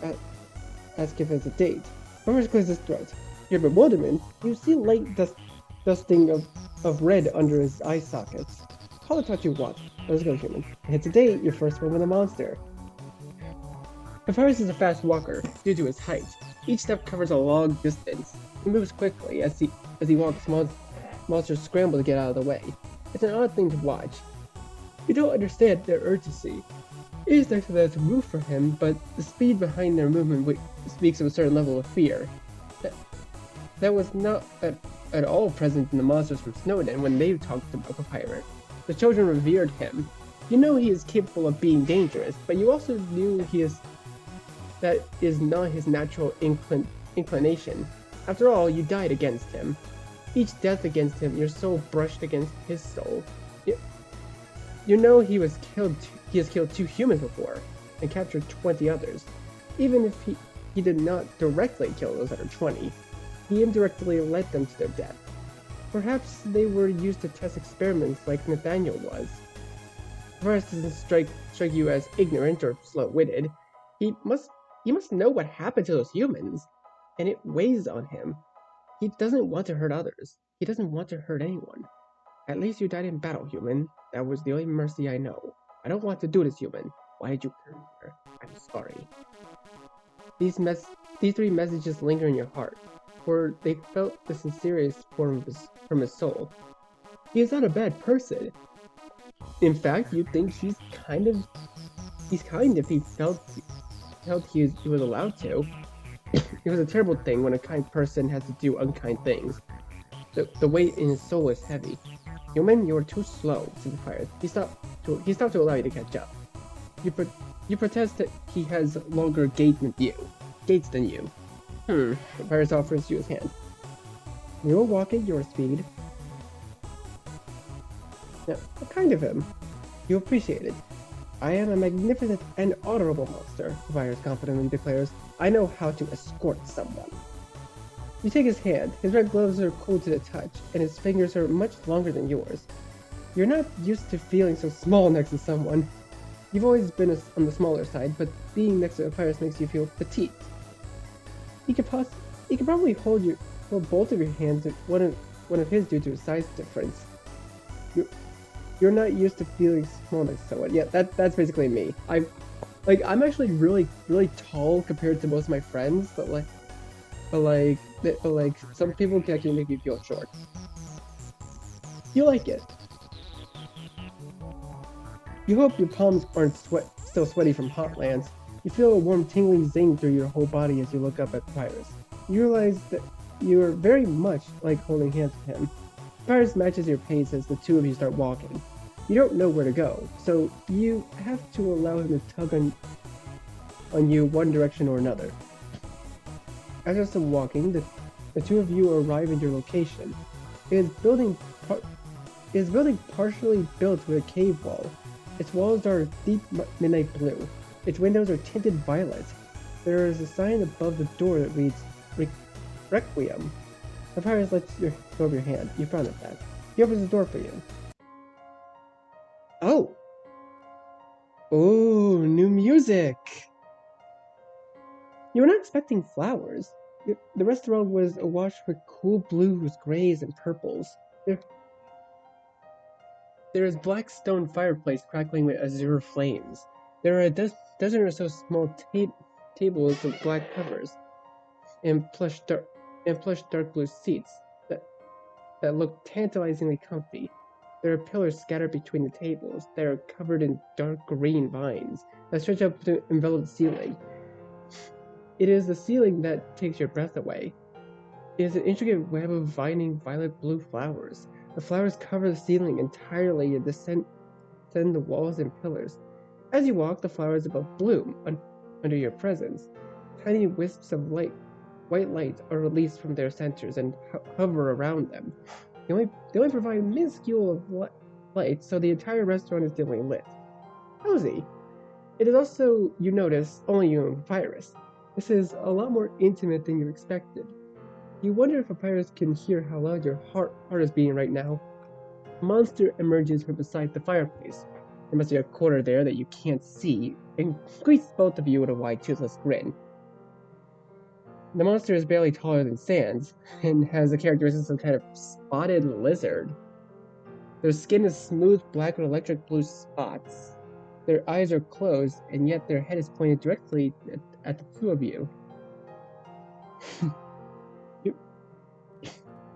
ask if it's a date. Papyrus clears his throat. Your bewilderment, you see light dusting of red under his eye sockets. "Call it what you want. Let's go, human. It's a date, your first one with a monster." Papyrus is a fast walker due to his height. Each step covers a long distance. He moves quickly as he walks. Monsters scramble to get out of the way. It's an odd thing to watch. You don't understand their urgency. It is nice that it's a move for him, but the speed behind their movement speaks of a certain level of fear. That was not at all present in the monsters from Snowden when they talked about Papyrus. The children revered him. You know he is capable of being dangerous, but you also knew that is not his natural inclination. After all, you died against him. Each death against him, your soul brushed against his soul. You know he has killed 2 humans before, and captured 20 others. Even if he did not directly kill those other 20, he indirectly led them to their death. Perhaps they were used to test experiments like Nathaniel was. Papyrus doesn't strike you as ignorant or slow-witted. He must know what happened to those humans, and it weighs on him. He doesn't want to hurt others. He doesn't want to hurt anyone. "At least you died in battle, human. That was the only mercy I know. I don't want to do this, human. Why did you come here? I'm sorry." These 3 messages linger in your heart, for they felt the sincerest form from his soul. He is not a bad person. In fact, you think he's kind if he felt he was allowed to. It was a terrible thing when a kind person has to do unkind things. The weight in his soul is heavy. "Human, you are too slow," said the pirate. He stopped to allow you to catch up. You protest that he has longer gaits than you. The pirate offers you his hand. "We will walk at your speed." "Now, what kind of him?" "You appreciate it. I am a magnificent and honorable monster," the pirate confidently declares. "I know how to escort someone." You take his hand. His red gloves are cool to the touch, and his fingers are much longer than yours. You're not used to feeling so small next to someone. You've always been on the smaller side, but being next to a pirate makes you feel petite. He could probably hold both of your hands, and one of his due to a size difference. You're not used to feeling small next to someone. Yeah, that's basically me. I'm actually really, really tall compared to most of my friends, but some people can actually make me feel short. You like it. You hope your palms aren't still sweaty from hot lands. You feel a warm tingling zing through your whole body as you look up at Papyrus. You realize that you are very much like holding hands with him. Papyrus matches your pace as the two of you start walking. You don't know where to go, so you have to allow him to tug on you one direction or another. After some walking, the two of you arrive at your location. It is building partially built with a cave wall. Its walls are deep midnight blue. Its windows are tinted violet. There is a sign above the door that reads Requiem. Papyrus lets go of your hand. You frown at that. He opens the door for you. Oh! Oh, new music! You were not expecting flowers. The restaurant was awash with cool blues, grays, and purples. There is black stone fireplace crackling with azure flames. There are dozen or so small tables with black covers and plush dark blue seats that look tantalizingly comfy. There are pillars scattered between the tables that are covered in dark green vines that stretch up to envelop the ceiling. It is the ceiling that takes your breath away. It is an intricate web of vining violet blue flowers. The flowers cover the ceiling entirely and descend the walls and pillars. As you walk, the flowers above bloom under your presence. Tiny wisps of white light are released from their centers and hover around them. They only provide minuscule light, so the entire restaurant is dimly lit. Cozy. It is also, you notice, only you and Papyrus. This is a lot more intimate than you expected. You wonder if Papyrus can hear how loud your heart is beating right now. A monster emerges from beside the fireplace. There must be a corner there that you can't see, and greets both of you with a wide, toothless grin. The monster is barely taller than Sans, and has the characteristics of kind of spotted lizard. Their skin is smooth black with electric blue spots. Their eyes are closed, and yet their head is pointed directly at the two of you.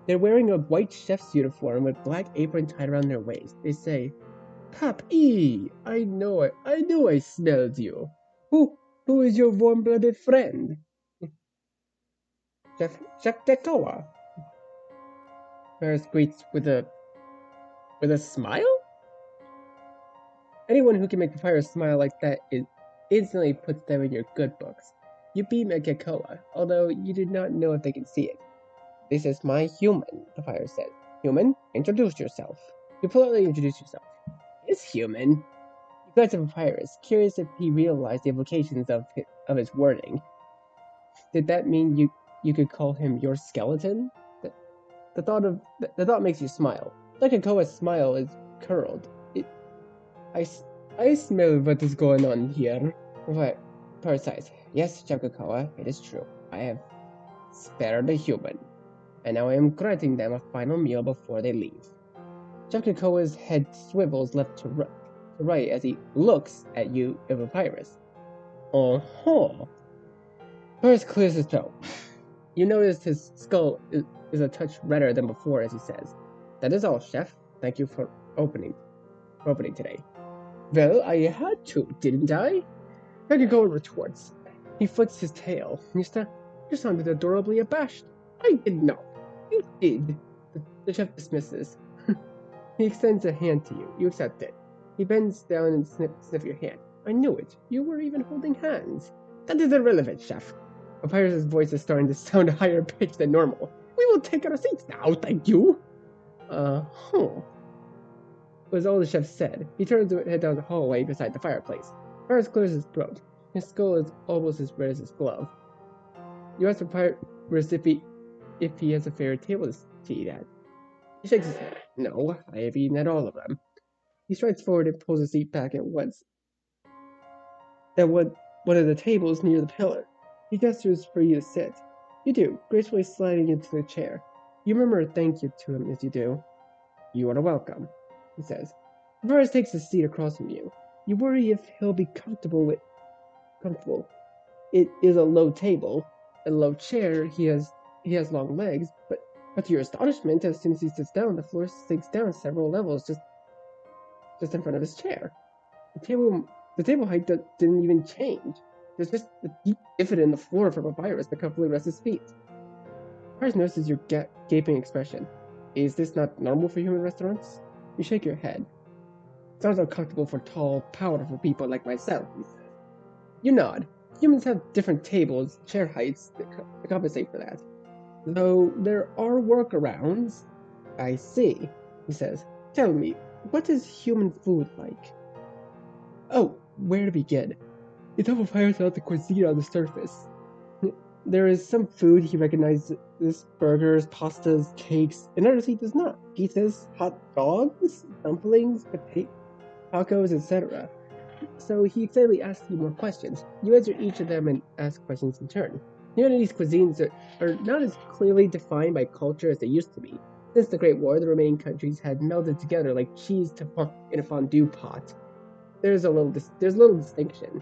They're wearing a white chef's uniform with black apron tied around their waist. They say, "Pap-ee, I know I smelled you. Who is your warm-blooded friend?" Chef Dekoa. Paris greets with a smile? Anyone who can make Papyrus smile like that instantly puts them in your good books. You beam at Gekoa, although you do not know if they can see it. "This is my human," Papyrus says. "Human, introduce yourself." You politely introduce yourself. "Is human?" You glance at Papyrus, curious if he realized the implications of his wording. Did that mean you could call him your skeleton? The thought makes you smile. Gekoa's smile is curled. I smell what is going on here. Parasites. "Yes, Chakakoa, it is true. I have spared a human, and now I am granting them a final meal before they leave." Chakakoa's head swivels left to right as he looks at you and Papyrus. Uh-huh. Papyrus clears his throat. You notice his skull is a touch redder than before as he says, "That is all, Chef. Thank you for opening today." "Well, I had to, didn't I?" Chakakoa retorts. He flicks his tail. You sounded adorably abashed. "I did not. You did." The chef dismisses. He extends a hand to you. You accept it. He bends down and sniff your hand. "I knew it. You were even holding hands." "That is irrelevant, Chef." Papyrus's voice is starting to sound higher pitched than normal. "We will take our seats now, thank you." Huh. Was all the chef said. He turns to head down the hallway beside the fireplace. Papyrus clears his throat. His skull is almost as red as his glove. You ask Papyrus if he has a favorite table to eat at. He shakes his head. "No, I have eaten at all of them." He strides forward and pulls his seat back at one of the tables near the pillar. He gestures for you to sit. You do, gracefully sliding into the chair. You murmur a thank you to him as you do. "You are welcome," he says. Varus takes a seat across from you. You worry if he'll be comfortable. It is a low table, a low chair. He has long legs, but to your astonishment, as soon as he sits down, the floor sinks down several levels just in front of his chair. The table height didn't even change. There's just a deep divot in the floor for Papyrus to comfortably rest his feet. Papyrus notices your gaping expression. "Is this not normal for human restaurants?" You shake your head. "Sounds uncomfortable for tall, powerful people like myself," he says. You nod. Humans have different tables, chair heights to compensate for that. Though there are workarounds. "I see," he says. "Tell me, what is human food like?" Oh, where to begin? You tell Papyrus about the cuisine on the surface. There is some food he recognizes: burgers, pastas, cakes, and others he does not. Pizzas, hot dogs, dumplings, tacos, etc. So he excitedly asks you more questions. You answer each of them and ask questions in turn. Humanity's cuisines are not as clearly defined by culture as they used to be. Since the Great War, the remaining countries had melded together like cheese in a fondue pot. There's little distinction.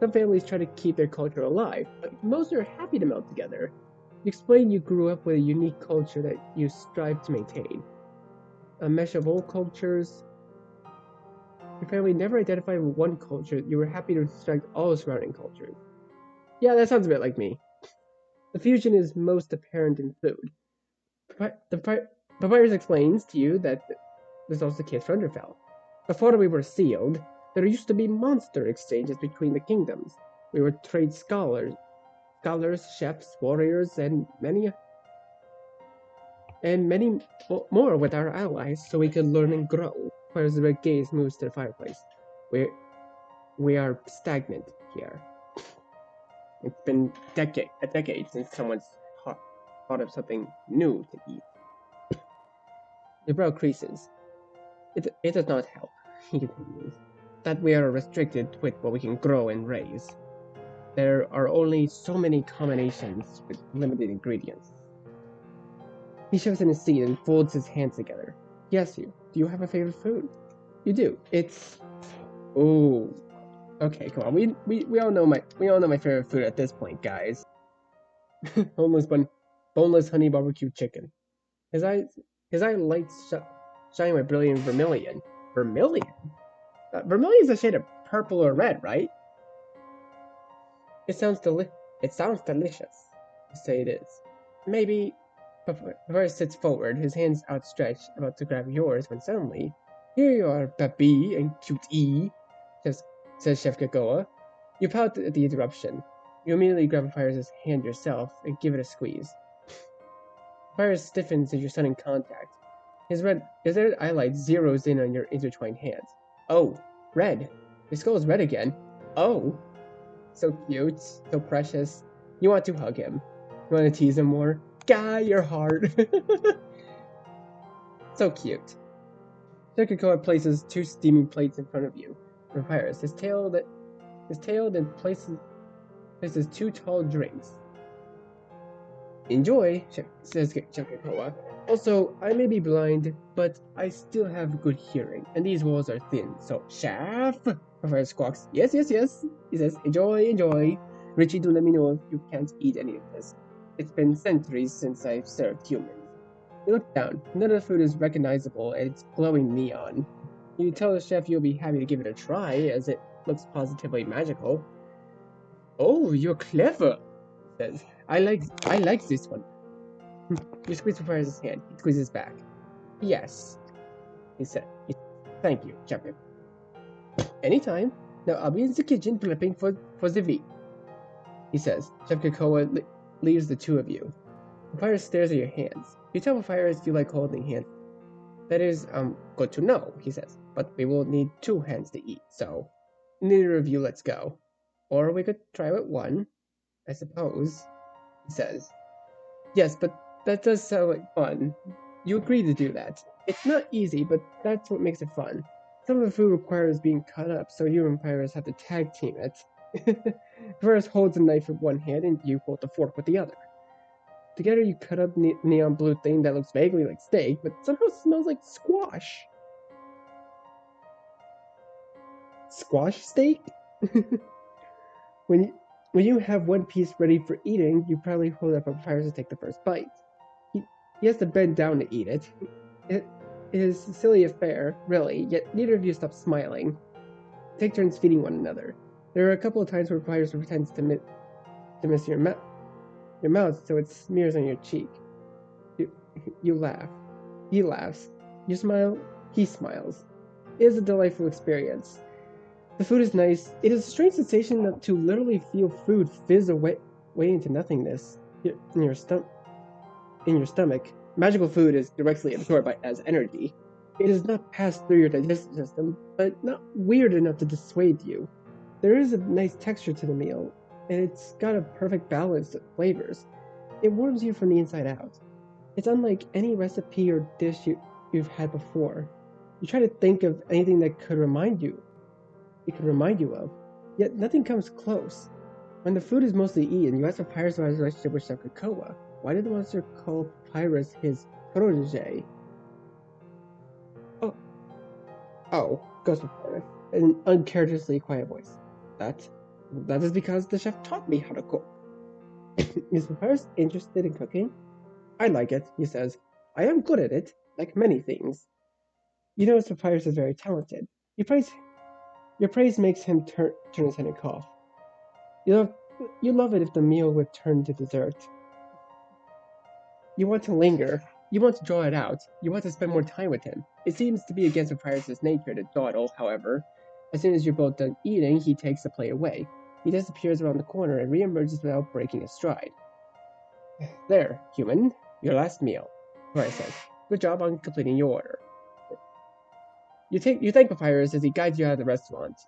Some families try to keep their culture alive, but most are happy to meld together. You explain you grew up with a unique culture that you strive to maintain. A mesh of all cultures. Your family never identified with one culture. You were happy to respect all surrounding cultures. Yeah, that sounds a bit like me. The fusion is most apparent in food. The papyrus explains to you that this is also the case for Underfell. Before we were sealed, there used to be monster exchanges between the kingdoms. We would trade scholars, chefs, warriors, and many more with our allies, so we could learn and grow. Whereas the red gaze moves to the fireplace. We are stagnant here. It's been a decade since someone's thought of something new to eat. The brow creases. It does not help, he continues, that we are restricted with what we can grow and raise. There are only so many combinations with limited ingredients. He shoves in his seat and folds his hands together. He asks you, do you have a favorite food? You do. It's... Oh. Okay, come on. We all know my favorite food at this point, guys. Boneless honey barbecue chicken. His eye lights shine with brilliant vermilion. Vermilion? Vermilion is a shade of purple or red, right? It sounds delicious. You say it is. Maybe. Before he sits forward, his hands outstretched, about to grab yours, when suddenly, here you are, Babi and Cute E, says Chef Kagoa. You pout at the interruption. You immediately grab Papyrus's hand yourself and give it a squeeze. Papyrus stiffens as your sudden contact. His red eyelight zeroes in on your intertwined hands. Oh, red. Your skull is red again. Oh. So cute, so precious. You want to hug him. You want to tease him more. Guy, you're hard. So cute. Shakakoa places two steaming plates in front of you. Papyrus, his tail then places two tall drinks. Enjoy, says Shakakoa. Also, I may be blind, but I still have good hearing, and these walls are thin, so chef! Papyrus squawks, yes. He says, enjoy. Richie, do let me know if you can't eat any of this. It's been centuries since I've served humans. You look down. None of the food is recognizable, and it's glowing neon. You tell the chef you'll be happy to give it a try, as it looks positively magical. Oh, you're clever, he says. I like this one. You squeeze Papyrus's hand. He squeezes back. Yes, he said. Thank you, Chapter. Anytime. Now I'll be in the kitchen prepping for the week, he says. Chef Kakoa leaves the two of you. Papyrus stares at your hands. You tell Papyrus you like holding hands. That is, good to know, he says. But we will need two hands to eat, so neither of you let's go. Or we could try with one, I suppose, he says. Yes, but that does sound like fun. You agree to do that. It's not easy, but that's what makes it fun. Some of the food requires being cut up, so you and Papyrus have to tag team it. Papyrus holds a knife with one hand, and you hold the fork with the other. Together you cut up neon blue thing that looks vaguely like steak, but somehow smells like squash. Squash steak? When you have one piece ready for eating, you probably hold up a Papyrus to take the first bite. He has to bend down to eat it. It is a silly affair, really, yet neither of you stop smiling. Take turns feeding one another. There are a couple of times where Papyrus pretends to miss your mouth so it smears on your cheek. You laugh. He laughs. You smile. He smiles. It is a delightful experience. The food is nice. It is a strange sensation to literally feel food fizz away into nothingness in your stomach. Magical food is directly absorbed as energy. It is not passed through your digestive system, but not weird enough to dissuade you. There is a nice texture to the meal, and it's got a perfect balance of flavors. It warms you from the inside out. It's unlike any recipe or dish you've had before. You try to think of anything that could remind you of, yet nothing comes close. When the food is mostly eaten, you ask Papyrus about his relationship with Chef Kakoa. Why did the monster call Papyrus his protege? Oh, goes Papyrus, in an uncharacteristically quiet voice. That That is because the chef taught me how to cook. Is Papyrus interested in cooking? I like it, he says. I am good at it, like many things. You notice Papyrus is very talented. Your praise makes him turn his head and cough. You love it if the meal would turn to dessert. You want to linger. You want to draw it out. You want to spend more time with him. It seems to be against Papyrus's nature to dawdle, however. As soon as you're both done eating, he takes the plate away. He disappears around the corner and reemerges without breaking a stride. There, human, your last meal, Papyrus says. Good job on completing your order. You thank Papyrus as he guides you out of the restaurant.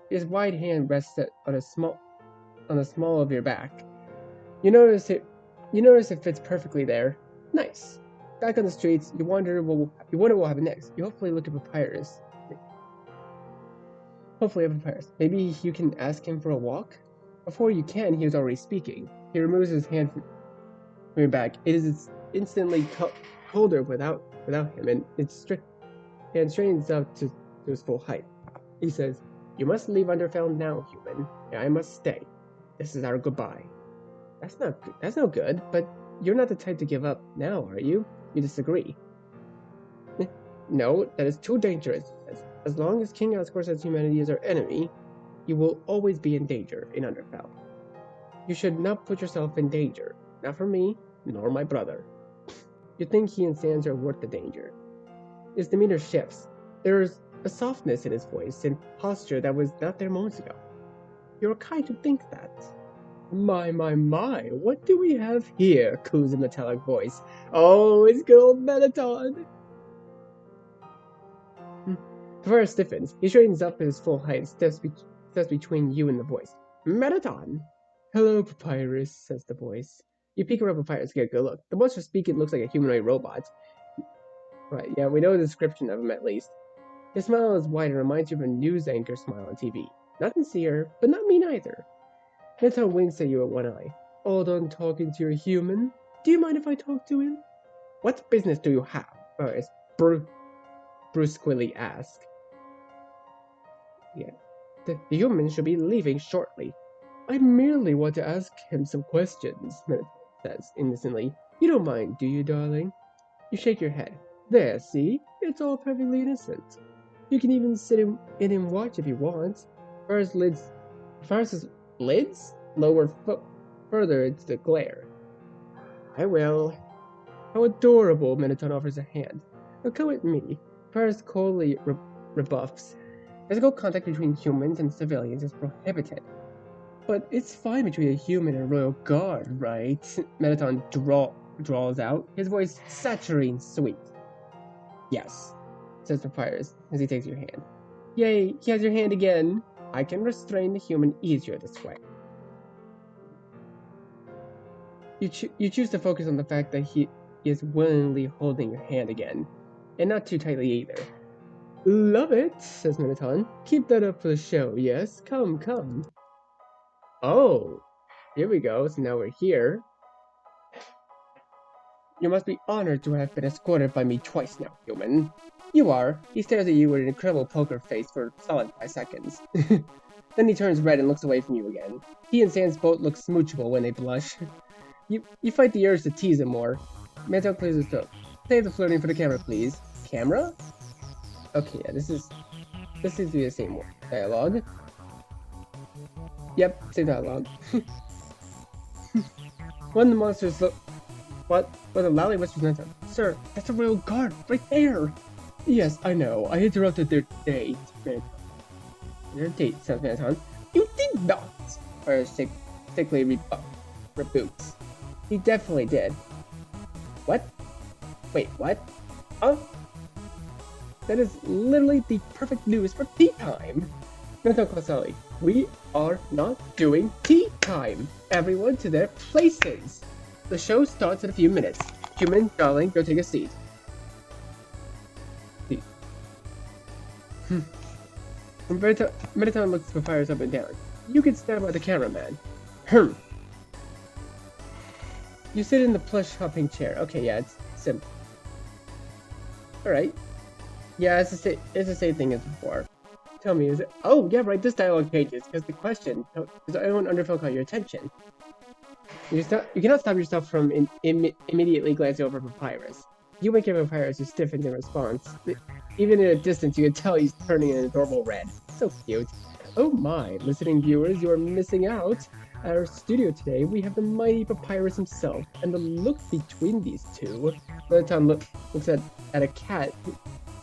His wide hand rests on the small of your back. You notice it fits perfectly there. Nice. Back on the streets, you wonder what will happen next. You hopefully look at Papyrus. Maybe you can ask him for a walk? Before you can, he was already speaking. He removes his hand from your back. It is instantly colder without him, and and straightens up to his full height. He says, "You must leave Underfell now, human, and I must stay. This is our goodbye." That's no good, but you're not the type to give up now, are you? You disagree. No, that is too dangerous. As long as King Asgore says humanity is our enemy, you will always be in danger in Underfell. You should not put yourself in danger, not for me, nor my brother. You think he and Sans are worth the danger. His demeanor shifts. There is a softness in his voice and posture that was not there moments ago. You're kind to think that. My, what do we have here? Coos a metallic voice. Oh, it's good old Mettaton. Papyrus stiffens. He straightens up at his full height and steps between you and the voice. Mettaton! Hello, Papyrus, says the voice. You peek around Papyrus to get a good look. The monster speaking looks like a humanoid robot. Right, yeah, we know the description of him at least. His smile is wide and reminds you of a news anchor smile on TV. Not sincere, but not mean either. Mettaton winks at you at one eye. All done talking to your human? Do you mind if I talk to him? What business do you have? Papyrus brusquely asked. Yeah. The human should be leaving shortly. I merely want to ask him some questions, Mettaton says innocently. You don't mind, do you, darling? You shake your head. There, see? It's all perfectly innocent. You can even sit in and watch if you want. Papyrus's lids lower further into the glare. I will. How adorable, Mettaton offers a hand. Now come with me. Papyrus coldly rebuffs. Physical contact between humans and civilians is prohibited. But it's fine between a human and a royal guard, right? Mettaton drawls out, his voice saturating sweet. Yes, says Papyrus as he takes your hand. Yay, he has your hand again. I can restrain the human easier this way. You choose to focus on the fact that he is willingly holding your hand again, and not too tightly either. Love it, says Mettaton. Keep that up for the show, yes? Come. Oh, here we go, so now we're here. You must be honored to have been escorted by me twice now, human. You are. He stares at you with an incredible poker face for a solid 5 seconds. Then he turns red and looks away from you again. He and Sans both look smoochable when they blush. You fight the urge to tease him more. Mettaton clears his throat. Save the flirting for the camera, please. Camera? Okay, yeah, this seems to be the same dialogue. Yep, same dialogue. One of the monsters What a loudly whispers Mettaton. Sir, that's a royal guard, right there! Yes, I know. I interrupted their date, Mettaton. Their date, says Mettaton. You did not! Or sickly rebukes. He definitely did. What? Wait, what? Huh? That is literally the perfect news for tea time! Mettaton Clauselli, we are not doing tea time! Everyone to their places! The show starts in a few minutes. Human, darling, go take a seat. Mettaton looks Papyrus up and down. You can stand by the cameraman. You sit in the plush hopping chair. Okay, yeah, it's simple. Alright. Yeah, it's the same thing as before. Tell me, is it? Oh, yeah, right. This dialogue changes because the question does anyone Underfell caught your attention? You cannot stop yourself from immediately glancing over Papyrus. You wink at Papyrus, who stiffens in response. Even at a distance, you can tell he's turning an adorable red. So cute. Oh my, listening viewers, you are missing out. At our studio today, we have the mighty Papyrus himself, and the look between these two. Meliton looks at a cat.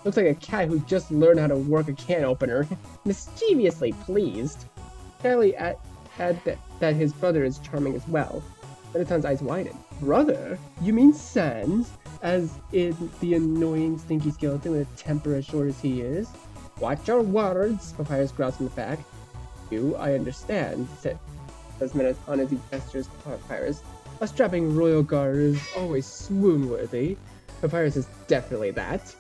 Looks like a cat who just learned how to work a can opener. Mischievously pleased. Charlie add that his brother is charming as well. Meliton's eyes widen. Brother? You mean Sans? As in the annoying stinky skeleton with a temper as short as he is? Watch your words, Papyrus growls from the back. You, I understand, says Meliton as he gestures to Papyrus. A strapping royal guard is always swoon-worthy. Papyrus is definitely that.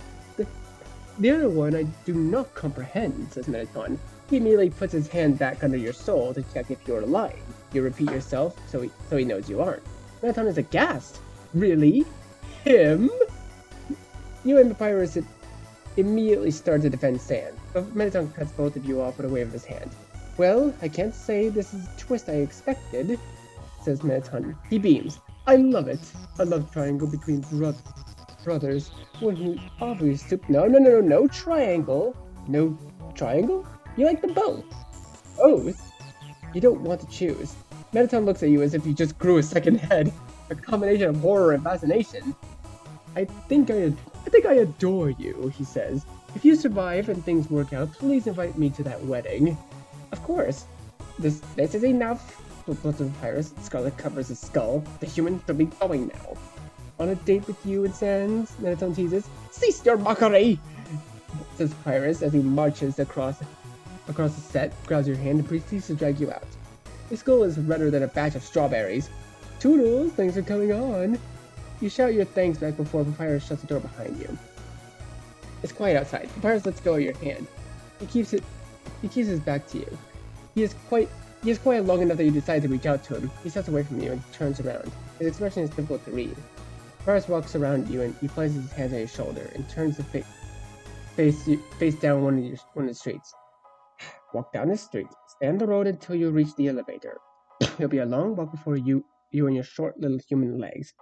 The other one I do not comprehend, says Meliton. He immediately puts his hand back under your soul to check if you're lying. You repeat yourself so he knows you aren't. Meliton is aghast. Really? Him? You and Papyrus immediately start to defend Sand, but Meliton cuts both of you off with a wave of his hand. Well, I can't say this is the twist I expected, says Meliton. He beams. I love it. I love triangle between brothers. One who obviously... No triangle. No triangle? You like them both. Both? You don't want to choose. Meliton looks at you as if you just grew a second head. A combination of horror and fascination. I think I adore you, he says. If you survive and things work out, please invite me to that wedding. Of course. This is enough. Blusters Papyrus. Scarlet covers his skull. The humans will be going now. On a date with you and Sans, Meliton teases. Cease your mockery! Says Papyrus as he marches across the set, grabs your hand, and proceeds to drag you out. His skull is redder than a batch of strawberries. Toodles, things are coming on. You shout your thanks back before Papyrus shuts the door behind you. It's quiet outside. Papyrus lets go of your hand. He keeps his back to you. He is quiet long enough that you decide to reach out to him. He steps away from you and turns around. His expression is difficult to read. Papyrus walks around you and he places his hand on your shoulder and turns to face down one of the streets. Walk down the street. Stay on the road until you reach the elevator. It'll be a long walk before you and your short little human legs.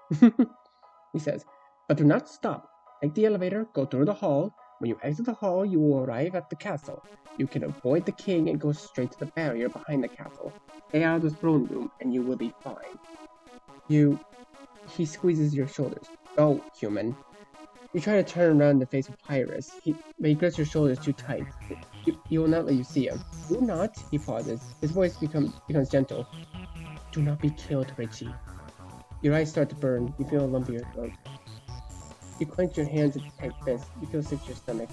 He says, but do not stop. Take the elevator, go through the hall. When you exit the hall, you will arrive at the castle. You can avoid the king and go straight to the barrier behind the castle. Stay out of the throne room and you will be fine. He squeezes your shoulders. Go, human. You try to turn around to face Papyrus, but he grips your shoulders too tight. He will not let you see him. Do not, he pauses. His voice becomes gentle. Do not be killed, Richie. Your eyes start to burn. You feel a lump in your throat. You clench your hands into tight fists. You feel sick to your stomach.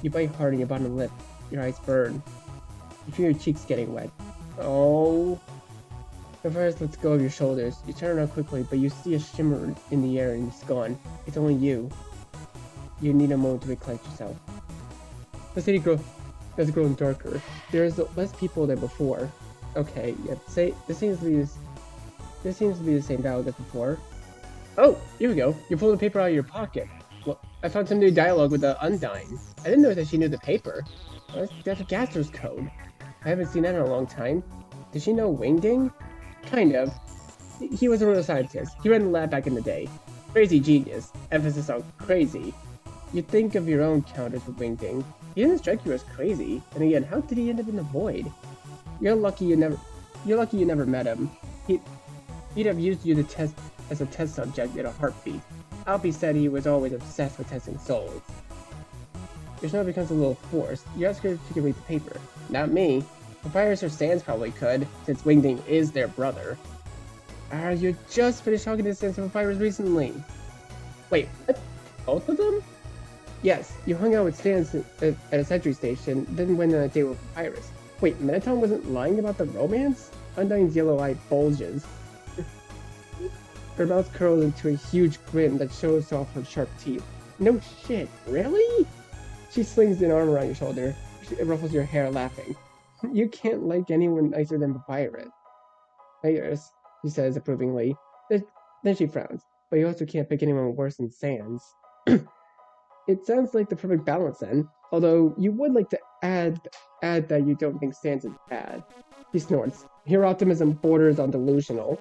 You bite hard on your bottom lip. Your eyes burn. You feel your cheeks getting wet. Oh. Papyrus lets go of your shoulders. You turn around quickly, but you see a shimmer in the air and it's gone. It's only you. You need a moment to recollect yourself. The city has grown darker. There's less people than before. Okay, yeah, this seems to be the same dialogue as before. Oh, here we go. You pull the paper out of your pocket. Well, I found some new dialogue with the Undyne. I didn't know that she knew the paper. That's a Gaster's code. I haven't seen that in a long time. Did she know Wingding? Kind of. He was a real scientist. He ran the lab back in the day. Crazy genius. Emphasis on crazy. You'd think of your own counters with Wingding. He didn't strike you as crazy. And again, how did he end up in the void? You're lucky you never met him. He'd have used you as a test subject in a heartbeat. Alfie said he was always obsessed with testing souls. Your smile becomes a little forced. You ask her if she can read the paper. Not me. Papyrus or Sans probably could, since Wingding is their brother. You just finished talking to Sans and Papyrus recently. Wait, what? Both of them? Yes, you hung out with Sans at a sentry station, then went on a date with Papyrus. Wait, Meliton wasn't lying about the romance? Undyne's yellow eye bulges. Her mouth curls into a huge grin that shows off her sharp teeth. No shit, really? She slings an arm around your shoulder. She ruffles your hair, laughing. You can't like anyone nicer than Papyrus. Papyrus, she says approvingly. Then she frowns. But you also can't pick anyone worse than Sans. It sounds like the perfect balance then. Although you would like to add that you don't think Sans is bad. He snorts. Your optimism borders on delusional.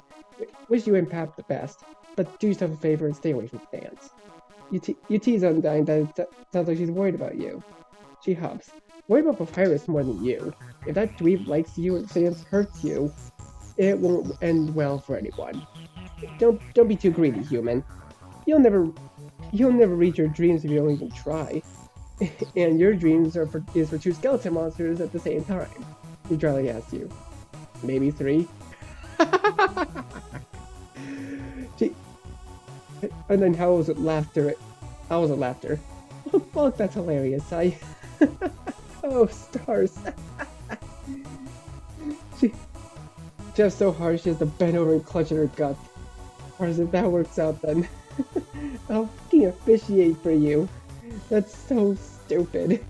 Wish you and Pap the best, but do yourself a favor and stay away from Sans. You tease Undyne that it sounds like she's worried about you. She huffs. Worried about Papyrus more than you. If that dweeb likes you and Sans hurts you, it won't end well for anyone. Don't be too greedy, human. You'll never you'll never reach your dreams if you don't even try. And your dreams is for two skeleton monsters at the same time. He dryly asks you. Maybe three? She, and then howls at laughter. Howls at laughter. Oh, fuck, that's hilarious. Oh, stars. she just so hard she has to bend over and clutch at her gut. Or as if that works out then. I'll fucking officiate for you. That's so stupid.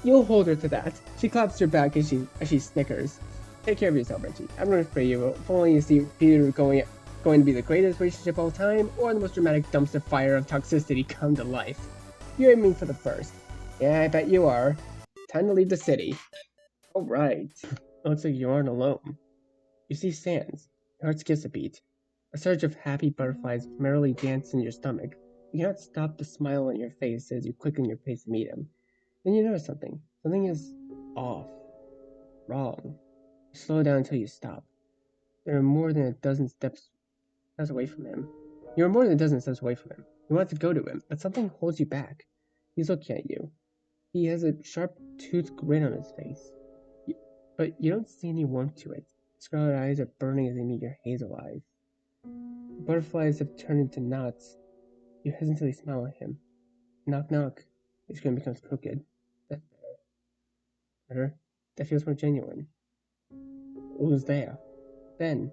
You'll hold her to that. She claps her back as she snickers. Take care of yourself, Reggie. I'm rooting for you. If only you see Peter going to be the greatest relationship of all time, or the most dramatic dumpster fire of toxicity come to life. You're aiming for the first. Yeah, I bet you are. Time to leave the city. Alright. Looks like you aren't alone. You see Sans. Your heart skips a beat. A surge of happy butterflies merrily dance in your stomach. You cannot stop the smile on your face as you quicken your pace to meet him. Then you notice something. Something is off. Wrong. You slow down until you stop. There are more than a dozen steps away from him. You are more than a dozen steps away from him. You want to go to him, but something holds you back. He's looking at you. He has a sharp-toothed grin on his face. But you don't see any warmth to it. His scarlet eyes are burning as they meet your hazel eyes. The butterflies have turned into knots. You hesitantly smile at him. Knock knock. His grin becomes crooked. That's better. That feels more genuine. Who's there? Ben.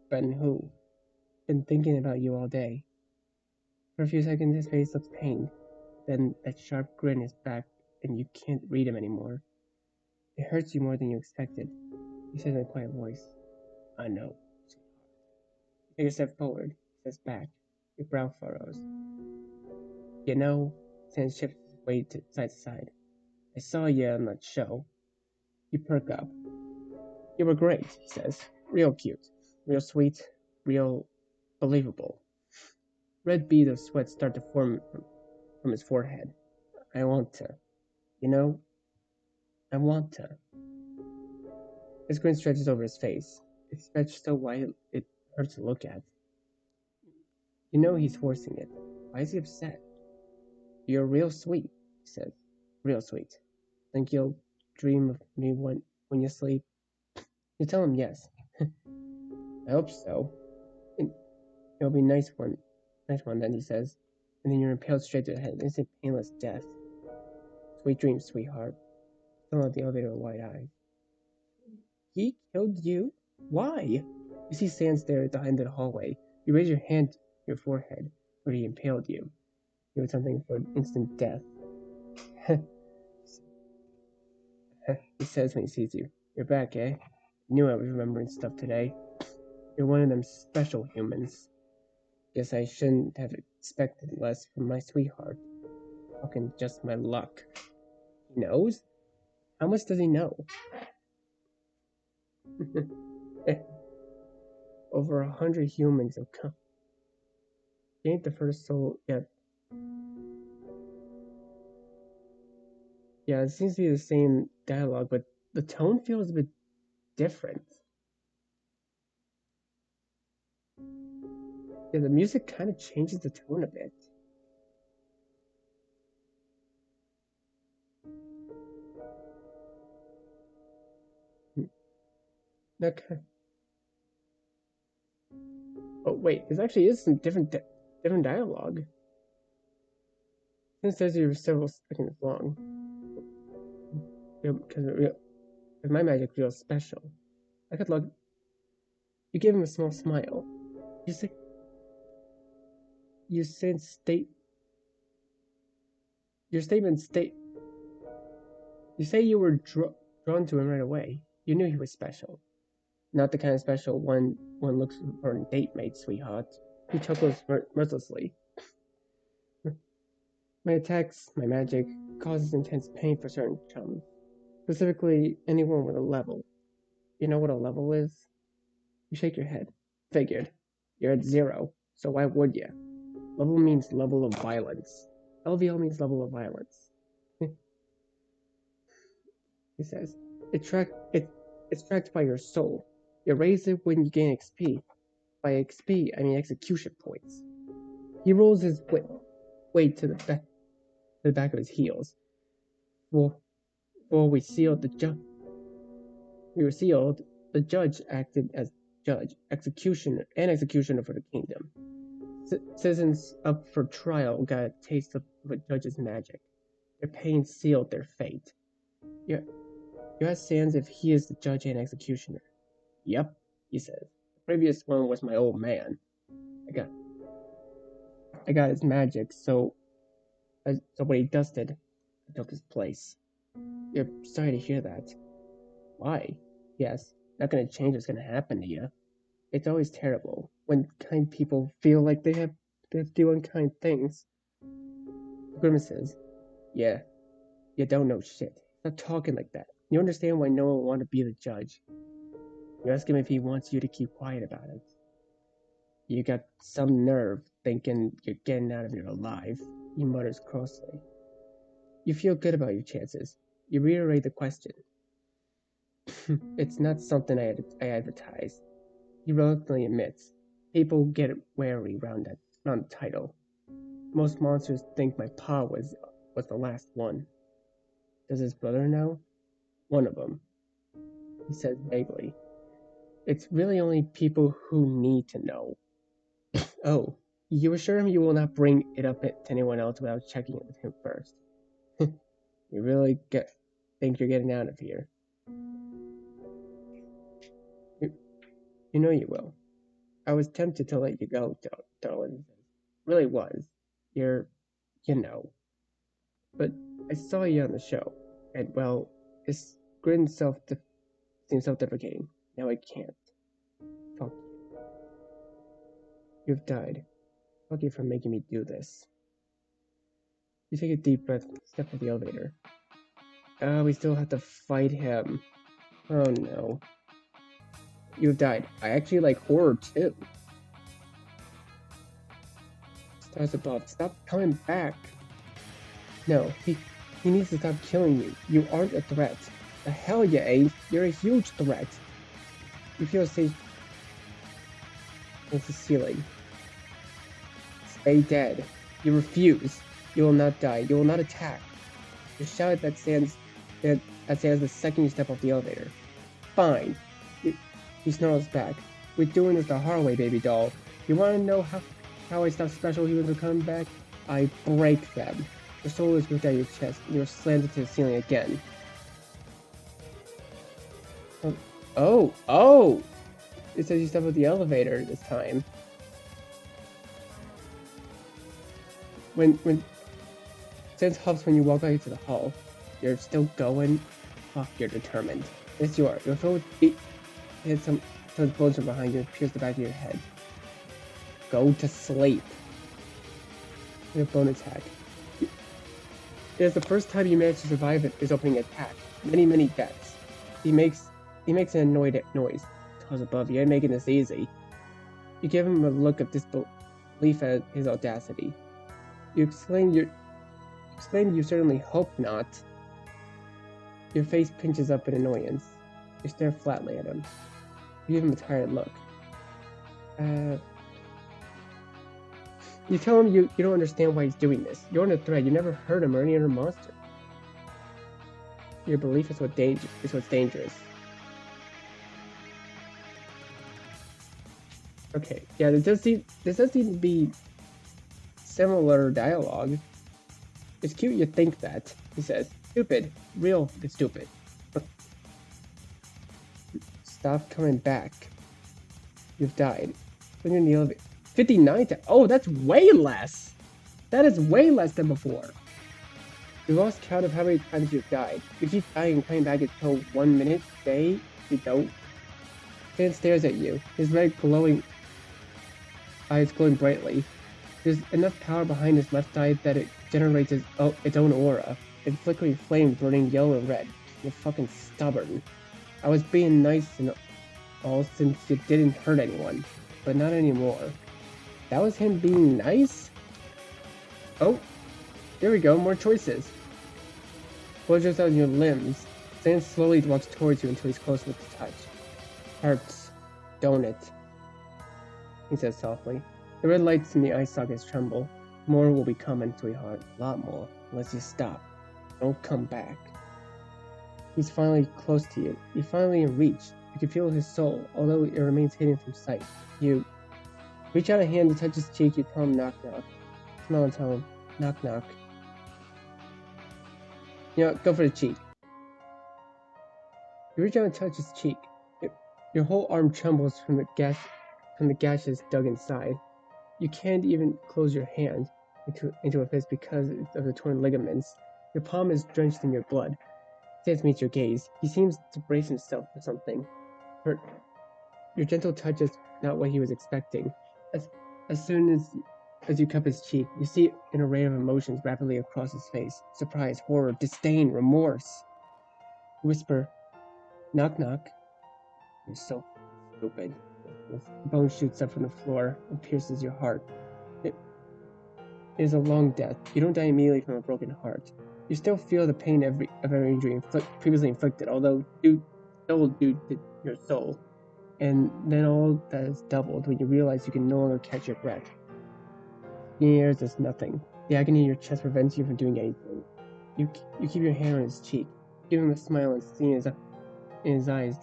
Ben who? Been thinking about you all day. For a few seconds his face looks pained. Then that sharp grin is back and you can't read him anymore. It hurts you more than you expected. He says in a quiet voice. I know. You take a step forward. He says back. Your brow furrows. You know, Sans shifts his weight to side. I saw you on that show. You perk up. You were great, he says. Real cute. Real sweet. Real believable. Red beads of sweat start to form from his forehead. I want to. You know, I want to. His grin stretches over his face. It's stretched so wide it hurts to look at. You know he's forcing it. Why is he upset? You're real sweet, he says. Real sweet. Think you'll dream of me when you sleep? You tell him yes. I hope so. It'll be a nice one. Nice one, then he says. And then you're impaled straight to the head. Instant painless death. Sweet dreams, sweetheart. Still at the elevator with wide eyes. He killed you? Why? You see Sans there at the end of the hallway. You raise your hand to your forehead, where he impaled you. You had something for instant death. He says when he sees you. You're back, eh? Knew I was remembering stuff today. You're one of them special humans. Guess I shouldn't have expected less from my sweetheart. Fucking just my luck. He knows? How much does he know? Over 100 humans have come. He ain't the first soul yet. Yeah, it seems to be the same dialogue, but the tone feels a bit different. Yeah, the music kind of changes the tone a bit. Okay. Oh wait, this actually is some different dialogue. It says you're several seconds long. Because my magic feels special. I could look. You gave him a small smile. You say. You said state. Your statement state. You say you were drawn to him right away. You knew he was special. Not the kind of special one looks for a date mate, sweetheart. He chuckles mercilessly. My attacks, my magic, causes intense pain for certain chums. Specifically, anyone with a level. You know what a level is? You shake your head. Figured. You're at 0, so why would you? Level means level of violence. LVL means level of violence. He says. It's tracked by your soul. You raise it when you gain XP. By XP, I mean execution points. He rolls his weight to the back of his heels. Well, we were sealed, the judge acted as judge, executioner for the kingdom. Citizens up for trial got a taste of a judge's magic. Their pain sealed their fate. You ask Sans if he is the judge and executioner. Yep, he says. The previous one was my old man. I got his magic, so when he dusted, I took his place. You're sorry to hear that. Why? Yes, not gonna change what's gonna happen to you. It's always terrible when kind people feel like they have to do unkind things. Grimaces. Yeah, you don't know shit. Stop talking like that. You understand why no one will want to be the judge. You ask him if he wants you to keep quiet about it. You got some nerve thinking you're getting out of here alive, he mutters crossly. You feel good about your chances. You reiterate the question. It's not something I advertise. He reluctantly admits. People get wary around the title. Most monsters think my pa was the last one. Does his brother know? One of them. He says vaguely. It's really only people who need to know. Oh, you assure him you will not bring it up to anyone else without checking it with him first. You really think you're getting out of here? You know you will. I was tempted to let you go, darling. Really was. You know. But I saw you on the show, and well, his grin seems self-deprecating. Now I can't. Fuck you. You've died. Fuck you for making me do this. You take a deep breath, step off the elevator. We still have to fight him. Oh no. You've died. I actually like horror too. Stars above, stop coming back. No, he needs to stop killing you. You aren't a threat. The hell you ain't. You're a huge threat. You feel safe against the ceiling. Stay dead. You refuse. You will not die. You will not attack. You shout that stands the second you step off the elevator. Fine. He snarls back. We're doing this the hard way, baby doll. You want to know how I stop special humans from coming back? I break them. The soul is ripped out of your chest, and you're slammed into the ceiling again. Oh! It says you step off the elevator this time. When Sense huffs when you walk out into the hall. You're still going? Fuck, you're determined. Yes, you are. Your throat hits some bullets from behind you and pierce the back of your head. Go to sleep. Your bone attack. It is the first time you manage to survive his opening attack. Many deaths. He makes an annoyed noise. Toes above you, ain't making this easy. You give him a look of disbelief at his audacity. You exclaim you certainly hope not. Your face pinches up in annoyance. You stare flatly at him. You give him a tired look. You tell him you don't understand why he's doing this. You're under threat. You never hurt him or any other monster. Your belief is what's dangerous. Okay, yeah, this does seem to be similar dialogue. It's cute you think that, he says. Stupid. Real stupid. Stop coming back. You've died. When you're in the elevator. 59 oh, that's way less! That is way less than before. You lost count of how many times you've died. You keep dying and coming back until 1 minute, day, you don't. Dan stares at you, his red eyes glowing brightly. There's enough power behind his left eye that it generates its own aura. Its flickering flame burning yellow and red. You're fucking stubborn. I was being nice and all since you didn't hurt anyone, but not anymore. That was him being nice? Oh, there we go, more choices. Close out your limbs. Sans slowly walks towards you until he's close with the touch. Hurts, don't it? He says softly. The red lights in the eye sockets tremble. More will be coming, sweetheart. A lot more. Unless you stop. Don't come back. He's finally close to you. You finally in reach. You can feel his soul, although it remains hidden from sight. You reach out a hand to touch his cheek. You tell him knock knock. Smell and tell him knock knock. You know, go for the cheek. You reach out and touch his cheek. Your whole arm trembles from the gashes dug inside. You can't even close your hand into a fist because of the torn ligaments. Your palm is drenched in your blood. Sans meets your gaze. He seems to brace himself for something. Your gentle touch is not what he was expecting. As soon as you cup his cheek, you see an array of emotions rapidly across his face. Surprise, horror, disdain, remorse. You whisper, knock knock. You're so stupid. The bone shoots up from the floor and pierces your heart. It is a long death. You don't die immediately from a broken heart. You still feel the pain of every injury previously inflicted, although due to your soul. And then all that is doubled when you realize you can no longer catch your breath. In your ears is nothing. The agony in your chest prevents you from doing anything. You keep your hand on his cheek, give him a smile, and see in his eyes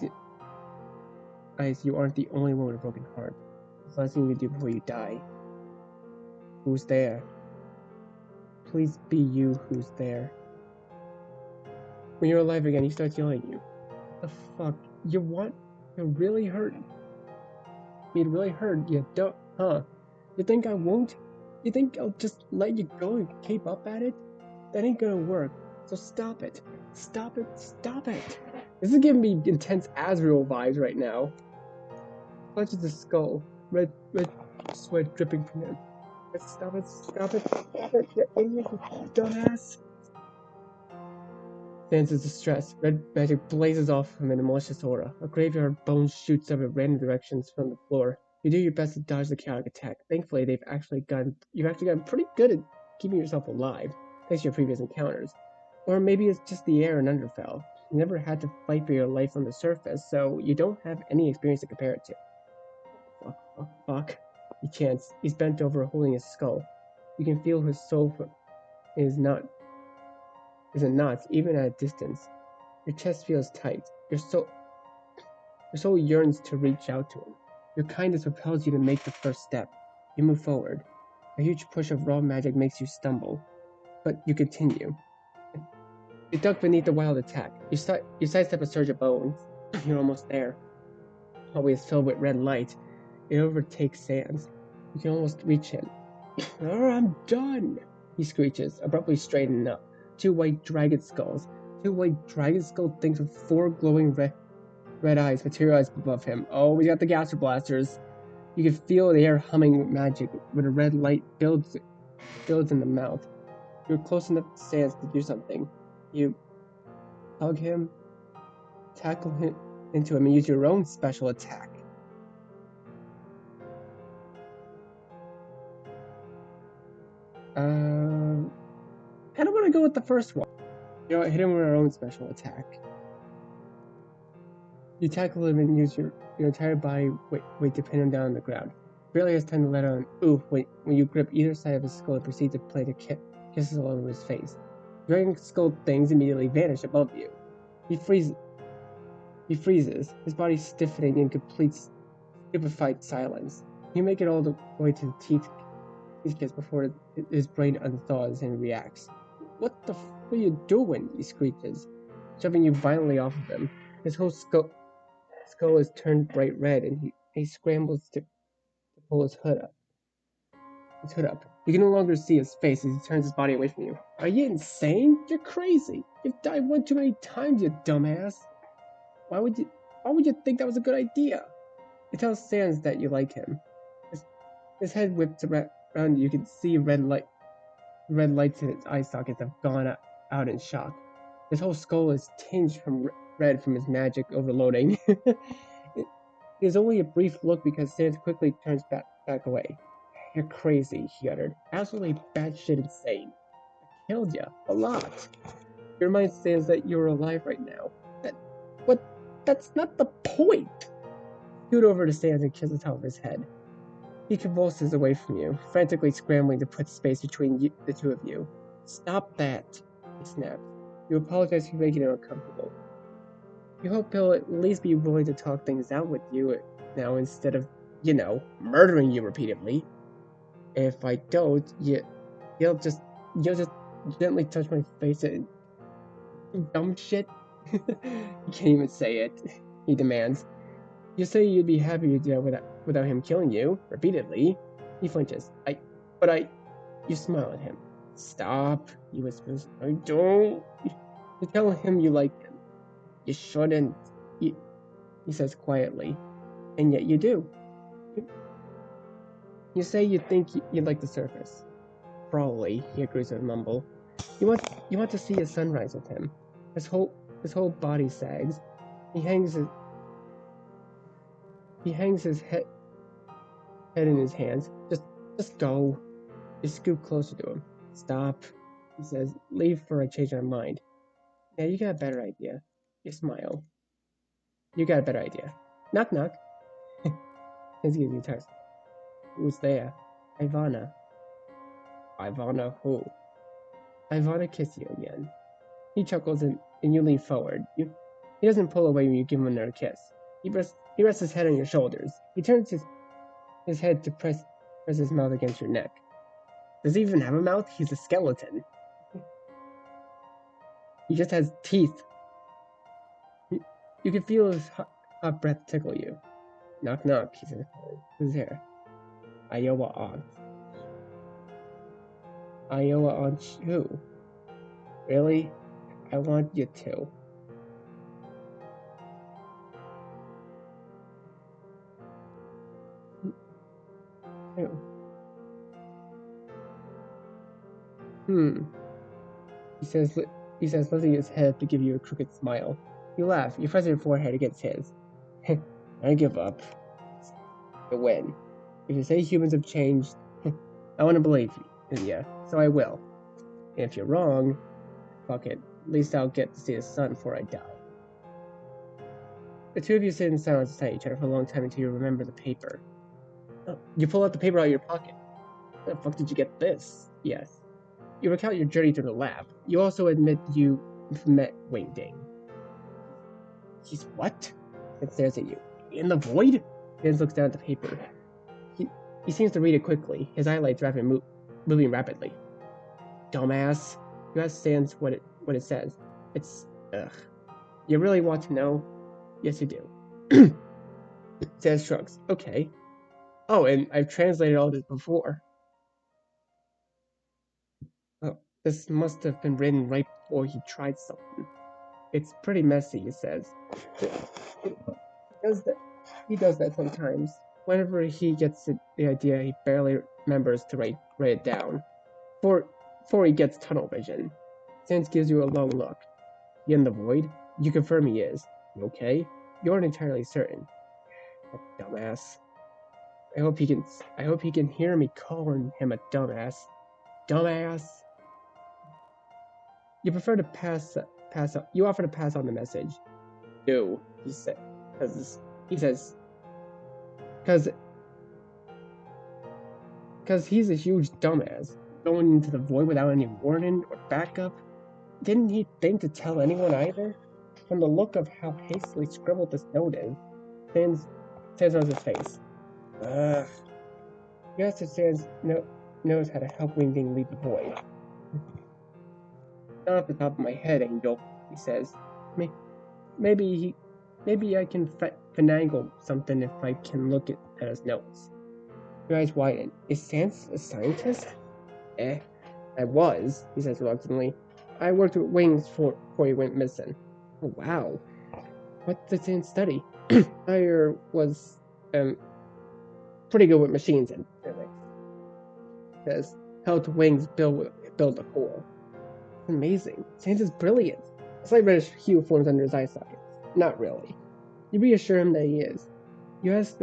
you aren't the only one with a broken heart. It's the last thing you can do before you die. Who's there? Please be you who's there. When you're alive again, he starts yelling at you. The fuck? You what? You're really hurt. It really hurt, you don't, huh? You think I won't? You think I'll just let you go and keep up at it? That ain't gonna work. So stop it. Stop it. Stop it. This is giving me intense Azrael vibes right now. Clutches the skull. Red sweat dripping from him. Stop it. Stop it. Stop it. You idiot, you dumbass. Sans' distress, red magic blazes off from an malicious aura. A graveyard bone shoots up in random directions from the floor. You do your best to dodge the chaotic attack. Thankfully, you've actually gotten pretty good at keeping yourself alive, thanks to your previous encounters. Or maybe it's just the air in Underfell. You never had to fight for your life on the surface, so you don't have any experience to compare it to. Fuck. He chants. He's bent over, holding his skull. You can feel his soul is in knots, even at a distance. Your chest feels tight. Your soul yearns to reach out to him. Your kindness propels you to make the first step. You move forward. A huge push of raw magic makes you stumble, but you continue. You duck beneath the wild attack. You sidestep a surge of bones. You're almost there. Always filled with red light. It overtakes Sans. You can almost reach him. Oh, I'm done, he screeches, abruptly straightening up. Two white dragon skull things with four glowing red eyes materialize above him. Oh, we got the Gaster Blasters. You can feel the air humming with magic, when a red light builds in the mouth. You're close enough to Sans to do something. You hug him, tackle him into him, and use your own special attack. I don't want to go with the first one. You know, hit him with our own special attack. You tackle him and use your entire body weight to pin him down on the ground. Barely has time to let out an oof when you grip either side of his skull and proceed to plant kisses all over his face. Dragon skull things immediately vanish above you. He freezes, his body stiffening in complete stupefied silence. You make it all the way to the teeth kiss before his brain unthaws and reacts. What the f are you doing? He screeches, shoving you violently off of him. His whole skull is turned bright red, and he scrambles to pull his hood up. You can no longer see his face as he turns his body away from you. Are you insane? You're crazy. You've died one too many times, you dumbass. Why would you think that was a good idea? It tells Sans that you like him. His head whips around you. You can see red light The red lights in its eye sockets have gone out in shock. His whole skull is tinged from red from his magic overloading. It is only a brief look because Sans quickly turns back away. You're crazy, he uttered. Absolutely batshit insane. I killed you. A lot. Your mind says that you're alive right now. What? That's not the point! Scoot over to Sans and kiss the top of his head. He convulses away from you, frantically scrambling to put space between the two of you. Stop that, he snaps. You apologize for making him uncomfortable. You hope he'll at least be willing to talk things out with you now instead of, murdering you repeatedly. If I don't, you'll just gently touch my face and dumb shit. You can't even say it, he demands. You say you'd be happy to do that without him killing you, repeatedly. He flinches. You smile at him. Stop, he whispers. I don't. You tell him you like him. You shouldn't, he says quietly. And yet you do. You say you think you'd like the surface. Probably, he agrees with a mumble. You want to see a sunrise with him. His whole body sags. He hangs his head in his hands. Just go. You scoot closer to him. Stop, he says. Leave for I change my mind. Yeah, you got a better idea. You smile. You got a better idea. Knock knock. His guitar. Who's there? Ivana. Ivana who? I wanna kiss you again. He chuckles and you lean forward. He doesn't pull away when you give him another kiss. He rests his head on your shoulders. He turns his head to press his mouth against your neck. Does he even have a mouth? He's a skeleton. He just has teeth. You can feel his hot breath tickle you. Knock knock, he says. Who's there? Iowa aunt. Iowa aunt who? Really? I want you to. Hmm. He says, lifting his head to give you a crooked smile. You laugh. You press your forehead against his. I give up. You win. If you say humans have changed, I want to believe you, so I will. And if you're wrong, fuck it. At least I'll get to see the sun before I die. The two of you sit in silence beside each other for a long time until you remember the paper. Oh, you pull out the paper out of your pocket. Where the fuck did you get this? Yes. You recount your journey through the lab. You also admit you met Wingding. He's what? It stares at you. In the void? Jens looks down at the paper. He seems to read it quickly, his eyelids moving rapidly. Dumbass. You ask Sans what it says. It's ugh. You really want to know? Yes, you do. Sans shrugs. Okay. Oh, and I've translated all this before. Oh, this must have been written right before he tried something. It's pretty messy, he says. He does that sometimes. Whenever he gets the idea, he barely remembers to write it down. Before he gets tunnel vision. Sans gives you a long look. He in the void? You confirm he is. You okay? You aren't entirely certain. That dumbass. I hope he can hear me calling him a dumbass. Dumbass. You prefer to you offer to pass on the message. No, he says, because he's a huge dumbass, going into the void without any warning or backup. Didn't he think to tell anyone either? From the look of how hastily scribbled this note is, Sans on his face. Yes, Sans knows how to help Wingding leave the void. Not off the top of my head, Angel, he says. Maybe I can finagle something if I can look at his notes. Your eyes widen. Is Sans a scientist? I was, he says reluctantly. I worked with Wings before he went missing. Oh, wow. What did Sans study? I was pretty good with machines and physics. Says helped Wings build build a core. It's amazing. Sans is brilliant. A slight reddish hue forms under his eye sockets. Not really. You reassure him that he is. You ask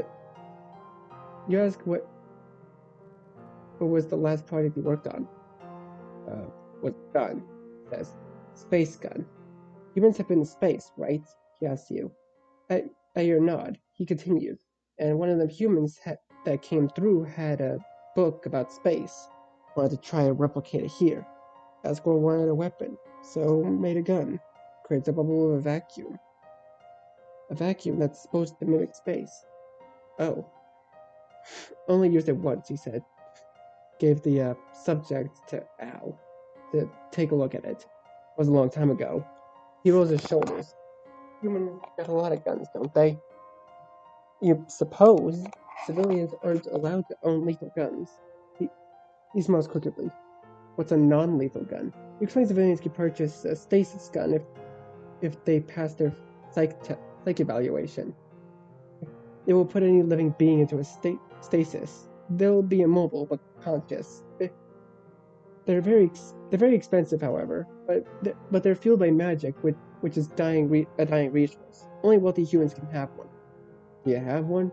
what was the last project you worked on? What gun? Says. Space gun. Humans have been in space, right? He asks you. At your nod, he continues. And one of the humans that came through had a book about space. Wanted to try to replicate it here. Asgore wanted a weapon, so made a gun. Creates a bubble of a vacuum. A vacuum that's supposed to mimic space. Oh. Only used it once, he said. Gave the subject to Al to take a look at it. It was a long time ago. He rolls his shoulders. Humans got a lot of guns, don't they? You suppose civilians aren't allowed to own lethal guns. He smiles crookedly. What's a non-lethal gun? He explains civilians can purchase a stasis gun if they pass their psych evaluation. It will put any living being into a stasis. They'll be immobile but conscious. They're very expensive, however, but they're fueled by magic, which is a dying resource. Only wealthy humans can have one. Do you have one?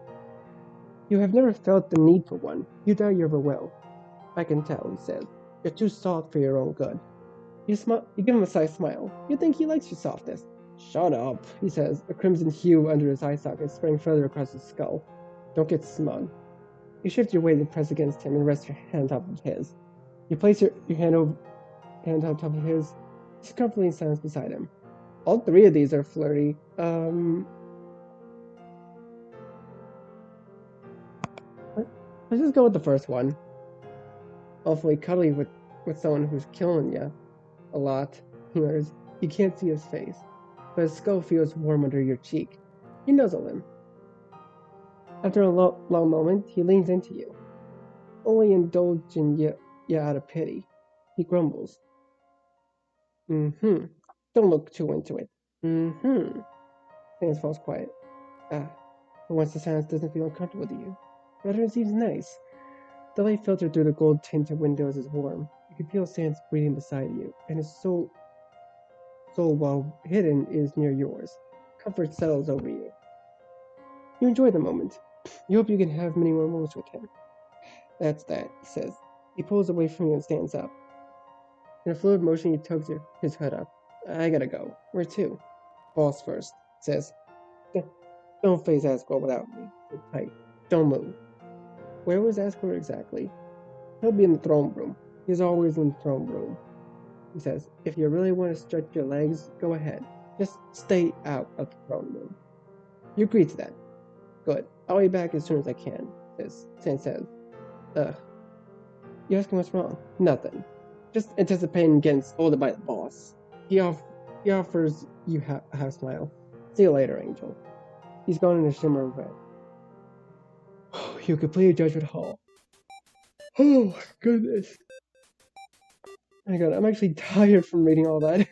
You have never felt the need for one. You doubt you ever will. I can tell, he says. You're too soft for your own good. You give him a sly smile. You think he likes your softness. Shut up, he says, a crimson hue under his eye socket spreading further across his skull. Don't get smug. You shift your weight and press against him and rest your hand on top of his. You place your hand on top of his. He's comfortably in silence beside him. All three of these are flirty. Let's just go with the first one. Awfully cuddly with someone who's killing you a lot. You can't see his face, but his skull feels warm under your cheek. You nuzzle him. After a long moment, he leans into you, only indulging you out of pity. He grumbles. Don't look too into it. Sans falls quiet. But once the silence doesn't feel uncomfortable to you. Rather, it seems nice. The light filtered through the gold-tinted windows is warm. You can feel Sans breathing beside you, and his soul, while hidden, is near yours. Comfort settles over you. You enjoy the moment. You hope you can have many more moments with him. That's that, he says. He pulls away from you and stands up. In a fluid motion, he tugs his hood up. I gotta go. Where to? Boss first, says. Don't face Asgore without me. Sit tight. Don't move. Where was Asgore exactly? He'll be in the throne room. He's always in the throne room. He says, if you really want to stretch your legs, go ahead. Just stay out of the throne room. You agree to that? Good. I'll be back as soon as I can, Sans says. You ask him what's wrong? Nothing. Just anticipating getting scolded by the boss. He offers you a half smile. See you later, Angel. He's gone in a shimmer of red. You completed Judgment Hall. Oh my goodness. My god, I'm actually tired from reading all that.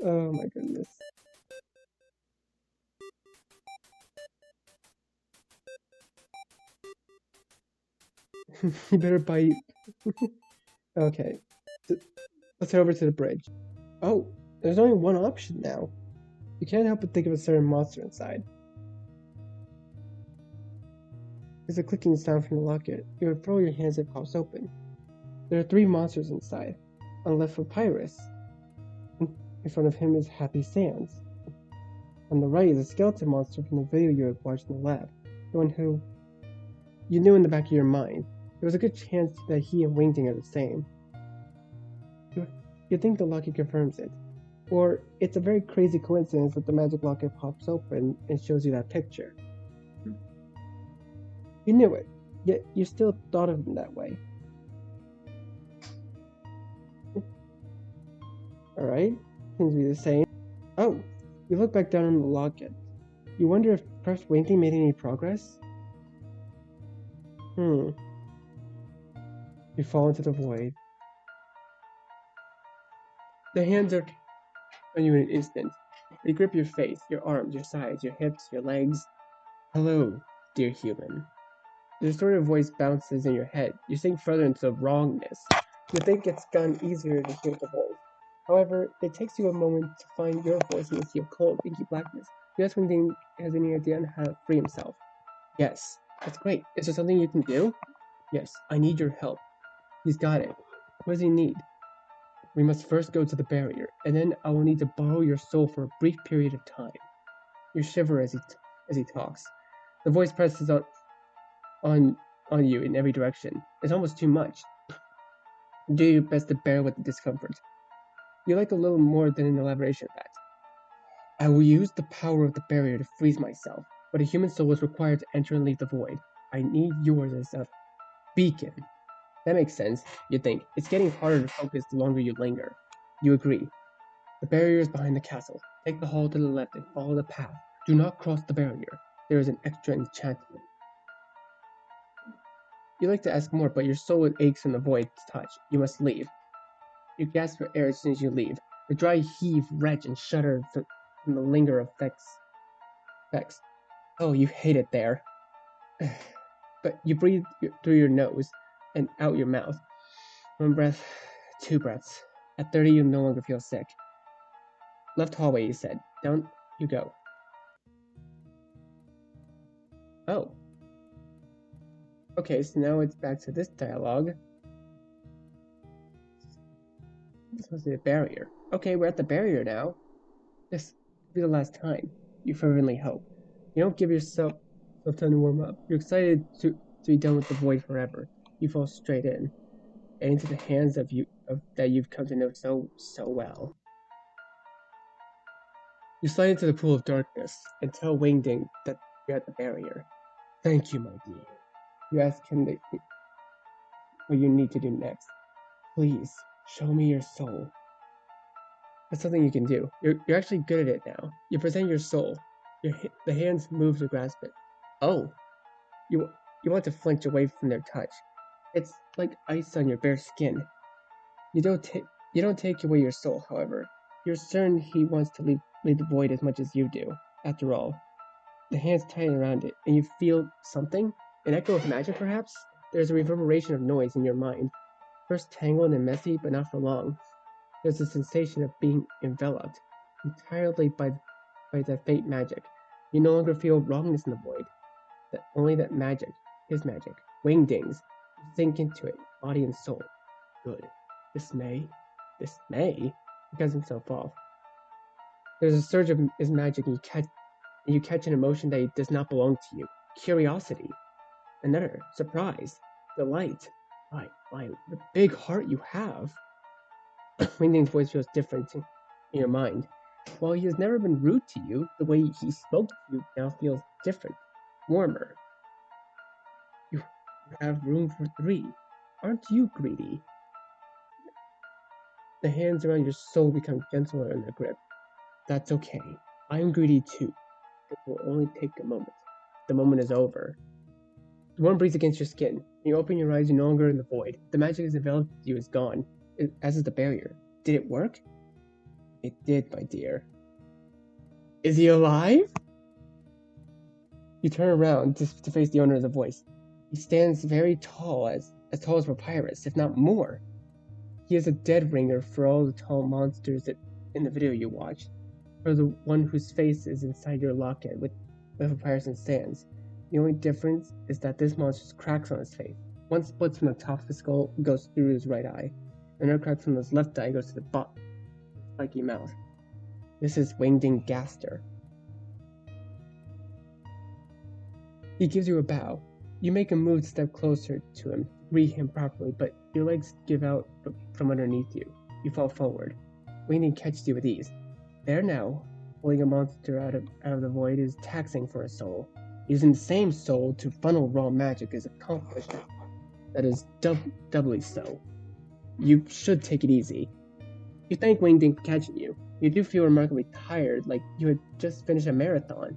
Oh my goodness. You better bite. Okay. Let's head over to the bridge. Oh, there's only one option now. You can't help but think of a certain monster inside. There's a clicking sound from the locket. You would throw your hands as it pops open. There are 3 monsters inside. On the left, Papyrus. In front of him is Happy Sans. On the right is a skeleton monster from the video you had watched in the lab. The one who you knew in the back of your mind. There was a good chance that he and Wingding are the same. You think the locket confirms it. Or it's a very crazy coincidence that the magic locket pops open and shows you that picture. You knew it, yet you still thought of him that way. Alright, seems to be the same. Oh, you look back down on the locket. You wonder if perhaps Wingding made any progress? You fall into the void. The hands are on you in an instant. They grip your face, your arms, your sides, your hips, your legs. Hello, dear human. The distorted voice bounces in your head. You sink further into the wrongness. You think it's gotten easier to hear the voice. However, it takes you a moment to find your voice in a sea of cold, inky blackness. You ask when Dane has any idea on how to free himself. Yes, that's great. Is there something you can do? Yes, I need your help. He's got it. What does he need? We must first go to the barrier, and then I will need to borrow your soul for a brief period of time. You shiver as he talks. The voice presses on on you in every direction. It's almost too much. Do your best to bear with the discomfort. You like a little more than an elaboration of that. I will use the power of the barrier to freeze myself, but a human soul is required to enter and leave the void. I need yours as a beacon. That makes sense, you think. It's getting harder to focus the longer you linger. You agree. The barrier is behind the castle. Take the hall to the left and follow the path. Do not cross the barrier. There is an extra enchantment. You like to ask more, but your soul aches from the void's touch. You must leave. You gasp for air as soon as you leave. The dry heave, retch, and shudder from the linger effects. Oh, you hate it there. But you breathe through your nose and out your mouth. 1 breath, 2 breaths. At 30, you no longer feel sick. Left hallway, you said. Down you go. Oh. Okay, so now it's back to this dialogue. This must be the barrier. Okay, we're at the barrier now. This will be the last time. You fervently hope. You don't give yourself time to warm up. You're excited to be done with the void forever. You fall straight in, and into the hands of that you've come to know so well. You slide into the pool of darkness and tell Wingding that you're at the barrier. Thank you, my dear. You ask him what you need to do next. Please, show me your soul. That's something you can do. You're actually good at it now. You present your soul. The hands move to grasp it. Oh, you want to flinch away from their touch. It's like ice on your bare skin. You don't take away your soul, however. You're certain he wants to leave the void as much as you do. After all, the hands tighten around it, and you feel something? An echo of magic, perhaps? There's a reverberation of noise in your mind. First tangled and messy, but not for long. There's a sensation of being enveloped entirely by that faint magic. You no longer feel wrongness in the void. Only that magic, his magic, wingdings, you sink into it, body and soul. Good. This may. He cuts himself off. There's a surge of his magic, and you catch an emotion that does not belong to you. Curiosity. Another. Surprise. Delight. Why, the big heart you have. Wingding's voice feels different in your mind. While he has never been rude to you, the way he spoke to you now feels different, warmer. You have room for 3. Aren't you greedy? The hands around your soul become gentler in their grip. That's okay. I'm greedy too. It will only take a moment. The moment is over. The warm breeze against your skin. When you open your eyes, you're no longer in the void. The magic that enveloped you is gone, as is the barrier. Did it work? It did, my dear. Is he alive? You turn around to face the owner of the voice. He stands very tall, as tall as Papyrus, if not more. He is a dead ringer for all the tall monsters in the video you watched, or the one whose face is inside your locket with Papyrus and stands. The only difference is that this monster's cracks on his face. One splits from the top of his skull and goes through his right eye. Another crack from his left eye goes to the bottom, spiky mouth. This is Wingding Gaster. He gives you a bow. You make a move to step closer to him, greet him properly, but your legs give out from underneath you. You fall forward. Wingding catches you with ease. There now, pulling a monster out of the void is taxing for a soul. Using the same soul to funnel raw magic is accomplished. That is doubly so. You should take it easy. You thank Wingding for catching you. You do feel remarkably tired, like you had just finished a marathon.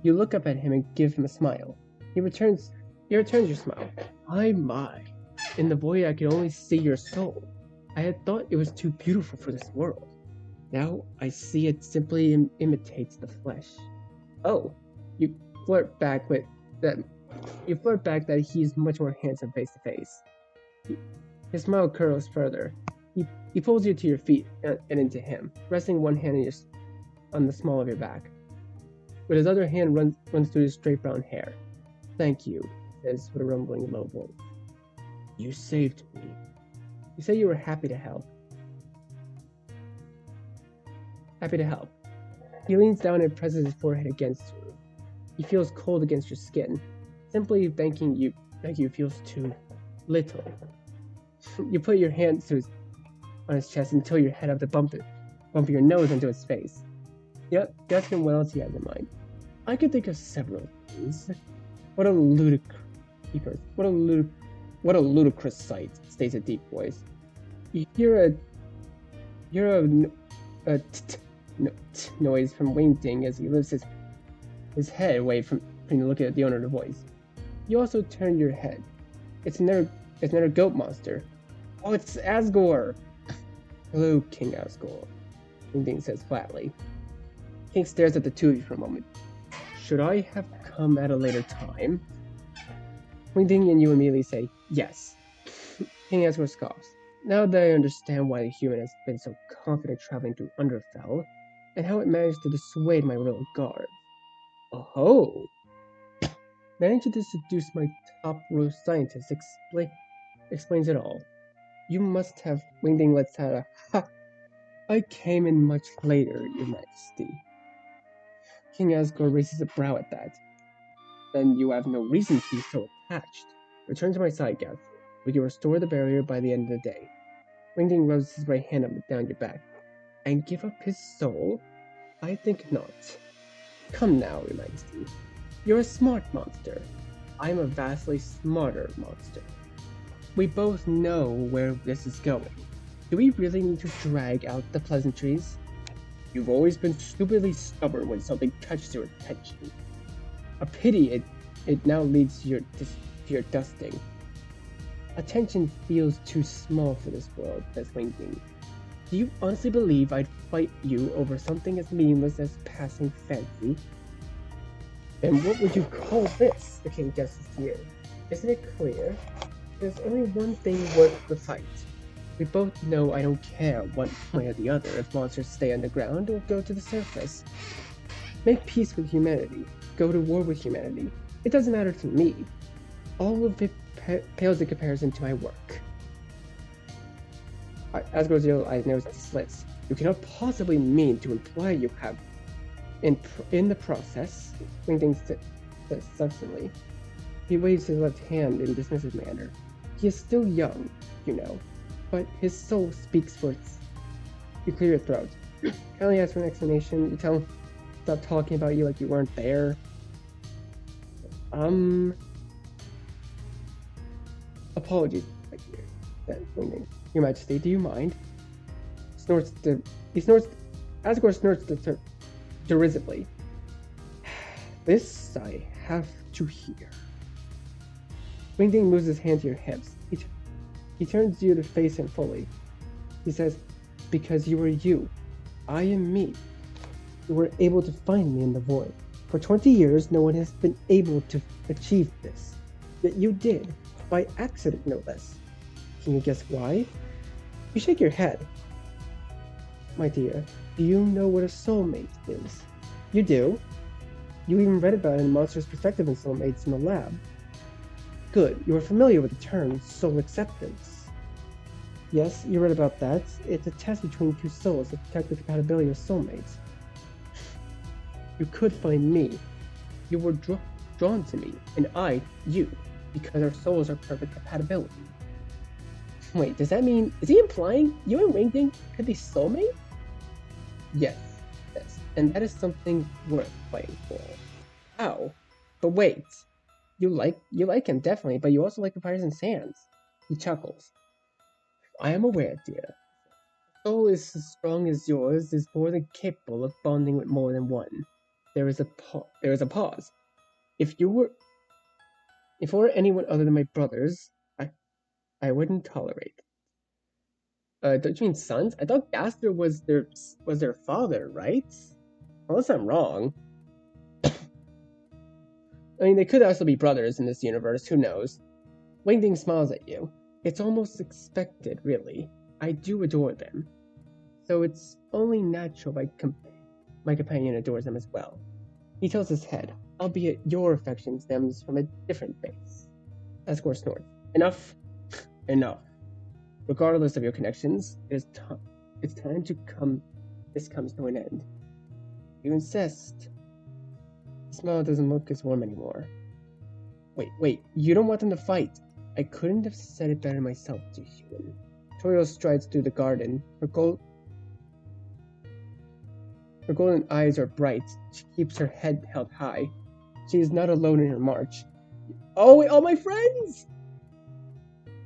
You look up at him and give him a smile. He returns your smile. My. In the void I could only see your soul. I had thought it was too beautiful for this world. Now I see it simply imitates the flesh. Oh, you flirt back that he's much more handsome face to face. His smile curls further. He pulls you to your feet and into him, resting one hand on the small of your back. But his other hand runs through his straight brown hair. Thank you, he says with a rumbling low voice. You saved me. You say you were happy to help. Happy to help. He leans down and presses his forehead against you. He feels cold against your skin. Simply thank you feels too little. You put your hand on his chest and tilt your head up to bump your nose into his face. Yep, ask him what else he has in mind. I could think of several things. What a ludicrous sight, states a deep voice. You hear a noise from Wingding as he lifts his head away from looking at the owner of the voice. You also turn your head. It's another goat monster. Oh, it's Asgore! Hello, King Asgore, Wingding says flatly. King stares at the two of you for a moment. Should I have come at a later time? Wingding and you immediately say, yes. King Asgore scoffs. Now that I understand why the human has been so confident traveling through Underfell, and how it managed to dissuade my royal guard. Oh! Managing to seduce my top royal scientist explains it all. You must have. Wingding lets out a ha. I came in much later, Your Majesty. King Asgore raises a brow at that. Then you have no reason to be so attached. Return to my side, Gav. We can restore the barrier by the end of the day. Wingding rubs his right hand up and down your back. And give up his soul? I think not. Come now, Your Majesty. You're a smart monster. I'm a vastly smarter monster. We both know where this is going. Do we really need to drag out the pleasantries? You've always been stupidly stubborn when something catches your attention. A pity it now leads to your dusting. Attention feels too small for this world, says Wingding. Do you honestly believe I'd fight you over something as meaningless as passing fancy? Then what would you call this? The king gestures to you. Isn't it clear? There's only one thing worth the fight. We both know I don't care one way or the other if monsters stay underground or go to the surface. Make peace with humanity. Go to war with humanity. It doesn't matter to me. All of it pales in comparison to my work. Asgore's yellow eyes nose slits. You cannot possibly mean to imply you have. In the process, Wingding says substantially. He waves his left hand in a dismissive manner. He is still young, you know, but his soul speaks for it. You clear your throat. Kindly ask for an explanation. You tell him stop talking about you like you weren't there. Apologies, my dear, said Wingding. Your Majesty, do you mind? Asgore snorts derisively. This I have to hear. Wingding moves his hand to your hips. He turns you to face him fully. He says, because you are you. I am me. You were able to find me in the void. For 20 years, no one has been able to achieve this. Yet you did, by accident no less. Can you guess why? You shake your head. My dear, do you know what a soulmate is? You do. You even read about it in Monster's Perspective in Soulmates in the lab. Good, you are familiar with the term soul acceptance. Yes, you read about that. It's a test between two souls to detect the compatibility of soulmates. You could find me. You were drawn to me, and I, you, because our souls are perfect compatibility. Wait, does that mean, is he implying you and Wingding could be soulmates? Yes, and that is something worth fighting for. How? But wait, you like him definitely, but you also like the fires and sands. He chuckles. I am aware, dear. A soul is as strong as yours is more than capable of bonding with more than one. There is a pause. If it were anyone other than my brothers, I wouldn't tolerate. Don't you mean sons? I thought Gaster was their father, right? Unless I'm wrong. I mean, they could also be brothers in this universe. Who knows? Wingding smiles at you. It's almost expected, really. I do adore them. So it's only natural my companion adores them as well. He tilts his head, albeit your affection stems from a different base. Asgore snorts. Enough. Enough. Regardless of your connections, it's time to come. This comes to an end. You insist. The smile doesn't look as warm anymore. Wait, you don't want them to fight. I couldn't have said it better myself, dear human. Toriel strides through the garden. Her golden eyes are bright. She keeps her head held high. She is not alone in her march. Oh, wait, all my friends!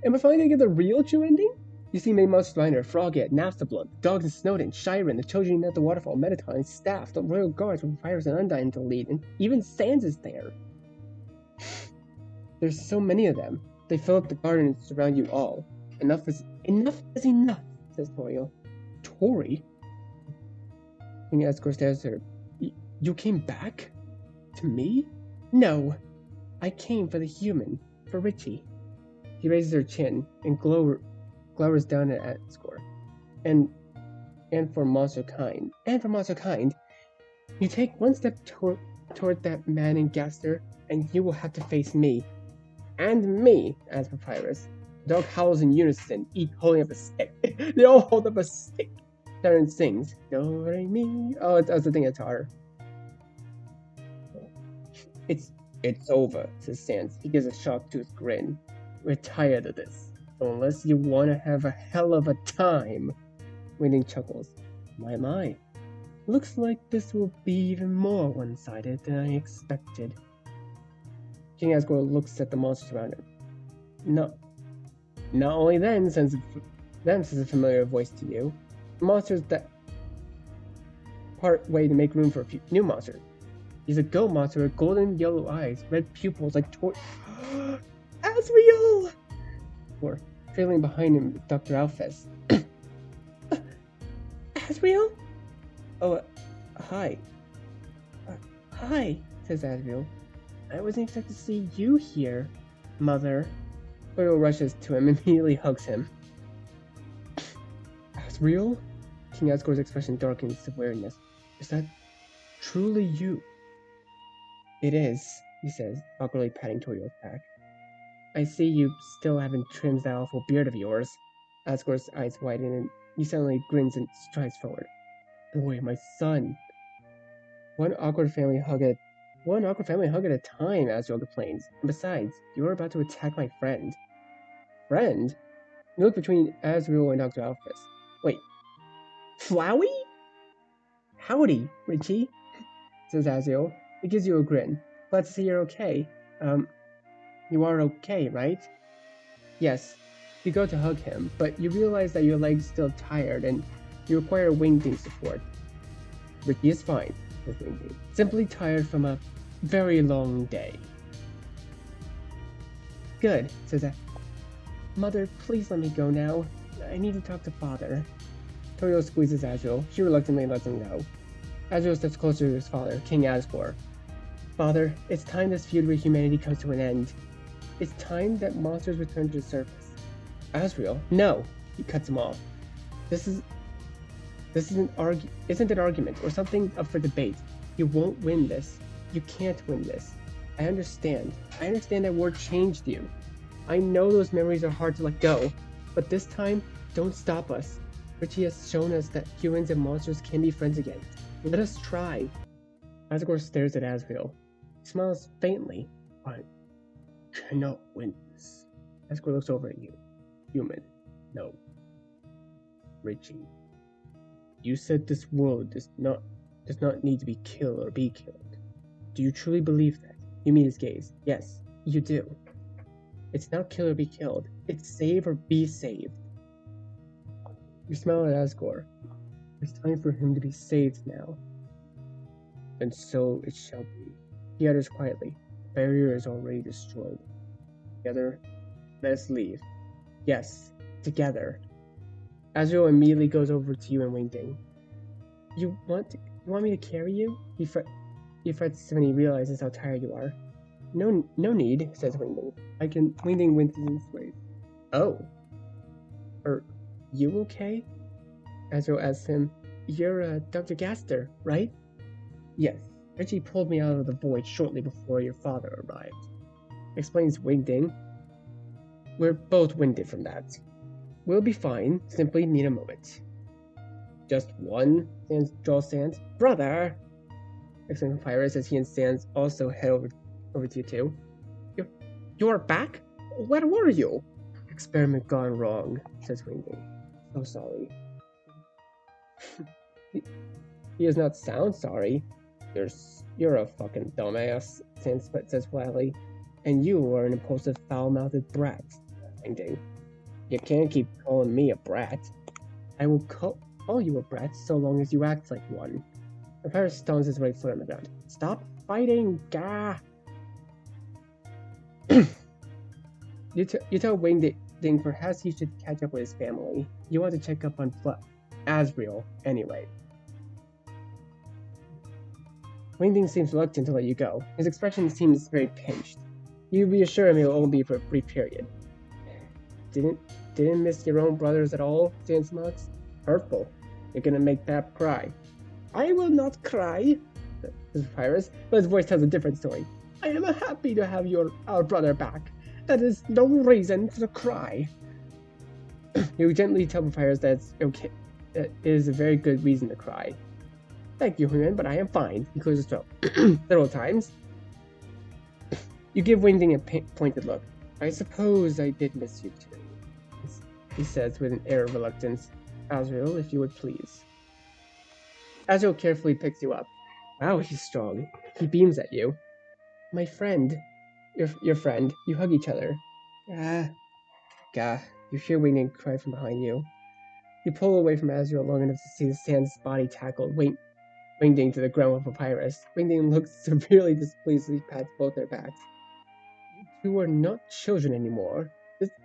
Am I finally gonna get the real true ending? You see May Monster Liner, Froghead, Napstablood, the Dogs of Snowden, Shiren, the Children at the Waterfall, Metaton, Staff, the Royal Guards with Virus and Undyne to lead, and even Sans is there. There's so many of them. They fill up the garden and surround you all. Enough is enough, says Toriel. Tori? King Asgore stares at her. You came back? To me? No. I came for the human. For Richie. She raises her chin and glowers down at Asgore. And for monster kind. You take one step toward that man in Gaster, and you will have to face me. And me, adds Papyrus. The dog howls in unison, each holding up a stick. They all hold up a stick. Darren sings. Do, re, mi. Oh, that's the thing I taught her. It's over, says Sans. He gives a shock-toothed grin. We're tired of this. So unless you want to have a hell of a time. Winding chuckles. My. Looks like this will be even more one-sided than I expected. King Asgore looks at the monsters around him. No. Not only then, says a familiar voice to you. Monsters that part way to make room for a few new monsters. He's a goat monster with golden yellow eyes, red pupils like Asriel! Or trailing behind him, Dr. Alphys. Asriel? Oh, hi. Hi, says Asriel. I wasn't expecting to see you here, Mother. Toriel rushes to him and immediately hugs him. Asriel? King Asgore's expression darkens to wariness. Is that truly you? It is, he says, awkwardly patting Toriel's back. I see you still haven't trimmed that awful beard of yours. Asgore's eyes widen and he suddenly grins and strides forward. Boy, my son. One awkward family hug at a time, Asriel complains. And besides, you're about to attack my friend. Friend? You look between Asriel and Dr. Alphys. Wait. Flowey? Howdy, Richie, says Asriel. He gives you a grin. Glad to see you're okay. You are okay, right? Yes. You go to hug him, but you realize that your leg's still tired and you require Wingding support. Richie is fine, says Wingding. Simply tired from a very long day. Good, says Asriel. Mother, please let me go now. I need to talk to Father. Toriel squeezes Asriel. She reluctantly lets him go. Asriel steps closer to his father, King Asgore. Father, it's time this feud with humanity comes to an end. It's time that monsters return to the surface. Asriel, no! He cuts him off. This isn't an argument or something up for debate. You won't win this. You can't win this. I understand. I understand that war changed you. I know those memories are hard to let go, but this time, don't stop us. Richie has shown us that humans and monsters can be friends again. Let us try. Asgore stares at Asriel. He smiles faintly. I cannot win this. Asgore looks over at you. Human. No. Richie. You said this world does not need to be killed or be killed. Do you truly believe that? You meet his gaze. Yes, you do. It's not kill or be killed. It's save or be saved. You smile at Asgore. It's time for him to be saved now. And so it shall be. He utters quietly. The barrier is already destroyed. Together, let us leave. Yes, together. Asriel immediately goes over to you and Wingding. You want me to carry you? He frets when he realizes how tired you are. No need, says Wingding. Wingding winces and sways. Oh, are you okay? Azrael asks him. You're Dr. Gaster, right? Yes. Reggie pulled me out of the void shortly before your father arrived. Explains Wingding. We're both winded from that. We'll be fine, simply need a moment. Just one? Draws Sans. Brother! Exclaims Papyrus as he and Sans also head over to you two. You're back? Where were you? Experiment gone wrong, says Wingding. So sorry. He does not sound sorry. You're a fucking dumbass, Sans says flatly. And you are an impulsive, foul-mouthed brat, Wingding. You can't keep calling me a brat. I will call you a brat so long as you act like one. Papyrus stomps his right foot on the ground. Stop fighting, gah! You tell Wingding perhaps he should catch up with his family. You want to check up on Asriel, anyway. Wingding seems reluctant to let you go. His expression seems very pinched. You reassure him it will only be for a brief period. Didn't miss your own brothers at all, Sans smugs? Hurtful. You're gonna make Pap cry. I will not cry, says Papyrus, but his voice tells a different story. I am happy to have our brother back. That is no reason to cry. You gently tell Papyrus that it's okay. That is a very good reason to cry. Thank you, Human, but I am fine. He clears his throat several times. You give Wingding a pointed look. I suppose I did miss you too, he says with an air of reluctance. Asriel, if you would please. Asriel carefully picks you up. Wow, he's strong. He beams at you. My friend. Your friend. You hug each other. Gah. You hear Wingding cry from behind you. You pull away from Asriel long enough to see the Sans body tackled, Wingding to the ground with Papyrus. Wingding looks severely displeased as he pats both their backs. You are not children anymore.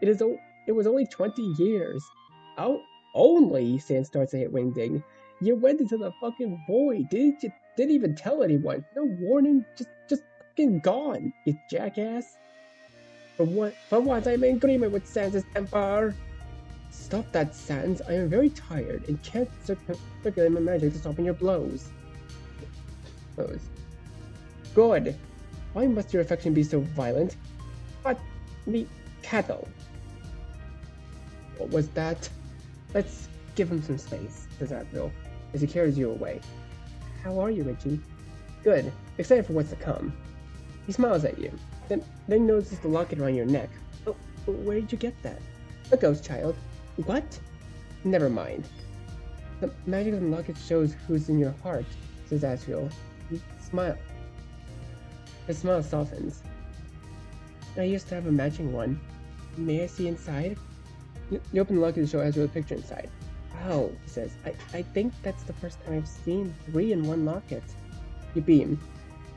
It was only 20 years. Oh, only, Sans starts to hit Wingding. You went into the fucking void, didn't you? Didn't even tell anyone. No warning. Just fucking gone, you jackass. For once, I'm in agreement with Sans' temper. Stop that, Sans. I am very tired and can't circulate my magic to soften your blows. Good. Why must your affection be so violent? But me cattle. What was that? Let's give him some space, says Asriel, as he carries you away. How are you, Richie? Good. Excited for what's to come. He smiles at you, then notices the locket around your neck. Oh, where did you get that? A ghost child. What? Never mind. The magic of the locket shows who's in your heart, says Asriel. He smiles. His smile softens. I used to have a matching one. May I see inside? You open the locket to show Asriel a picture inside. Wow, he says. I think that's the first time I've seen 3 in one locket. You beam.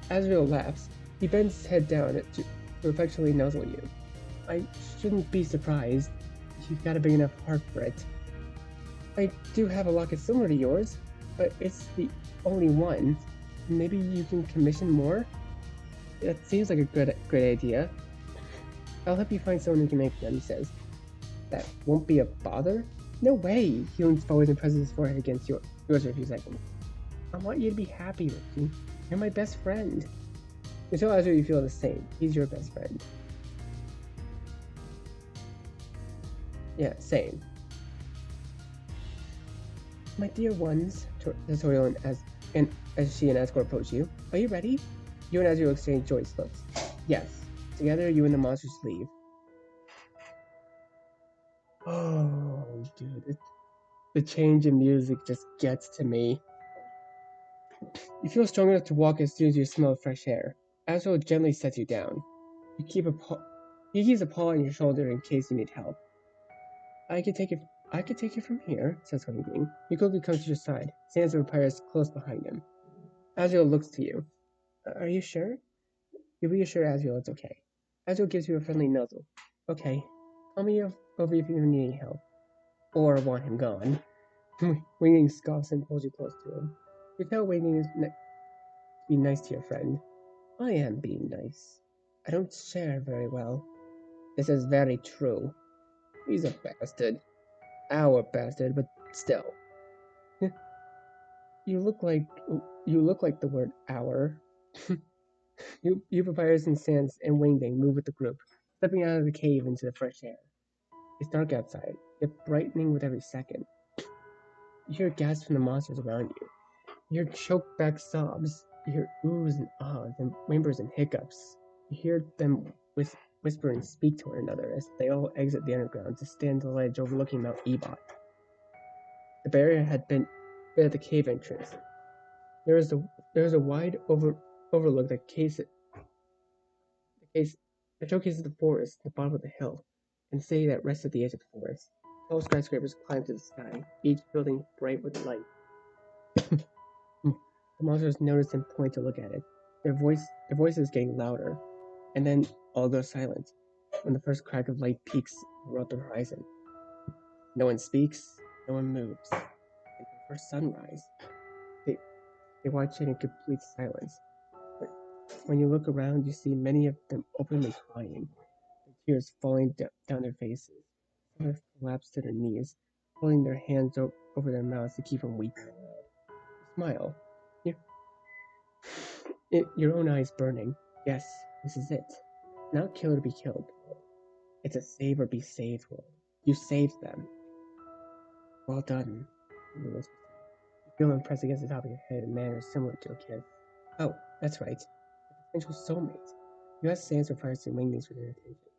Asriel laughs. He bends his head down to affectionately nuzzle you. I shouldn't be surprised. You've got a big enough heart for it. I do have a locket similar to yours, but it's the only one. Maybe you can commission more? That seems like a great idea. I'll help you find someone who can make them, he says. That won't be a bother? No way! He leans forward and presses his forehead against yours for a few seconds. I want you to be happy, Ricky. You're my best friend. You tell Azure you feel the same. He's your best friend. Yeah, same. My dear ones, says Toriel as she and Asgore approach you. Are you ready? You and Azure exchange joyous looks. Yes. Together, you and the monsters leave. Oh, dude. The change in music just gets to me. You feel strong enough to walk as soon as you smell fresh air. Azrael gently sets you down. He keeps a paw on your shoulder in case you need help. I can take it from here, says Wingding. He quickly comes to your side, stands and Papyrus close behind him. Azrael looks to you. Are you sure? You reassure Azrael it's okay. Azrael gives you a friendly nuzzle. Okay. Call me over if you need any help. Or want him gone. Wingding scoffs and pulls you close to him. You tell Wingding to be nice to your friend. I am being nice. I don't share very well. This is very true. He's a bastard. Our bastard, but still. You look like the word our. You papyrus and sands and wingding move with the group, stepping out of the cave into the fresh air. It's dark outside, yet brightening with every second. You hear gasps from the monsters around you. You hear choked back sobs. You hear oohs and ahs and whimpers and hiccups. You hear them whisper and speak to one another as they all exit the underground to stand on the ledge overlooking Mount Ebot. The barrier had been at the cave entrance. There was a wide overlook that showcases the forest at the bottom of the hill, and the city that rests at the edge of the forest. Tall skyscrapers climb to the sky, each building bright with light. The monsters notice and point to look at it. Their voices getting louder, and then all goes silent when the first crack of light peeks throughout the horizon. No one speaks, no one moves. Until the first sunrise, they, they watch it in complete silence. But when you look around, you see many of them openly crying, their tears falling down their faces. Some have collapsed to their knees, holding their hands over their mouths to keep from weeping. You smile. Your own eyes burning. Yes, this is it. Not kill or be killed. It's a save or be saved world. You saved them. Well done. You feel them press against the top of your head in manner similar to a kiss. Oh, that's right. The potential soulmate. You ask Sans for fires and wingdings for their attention.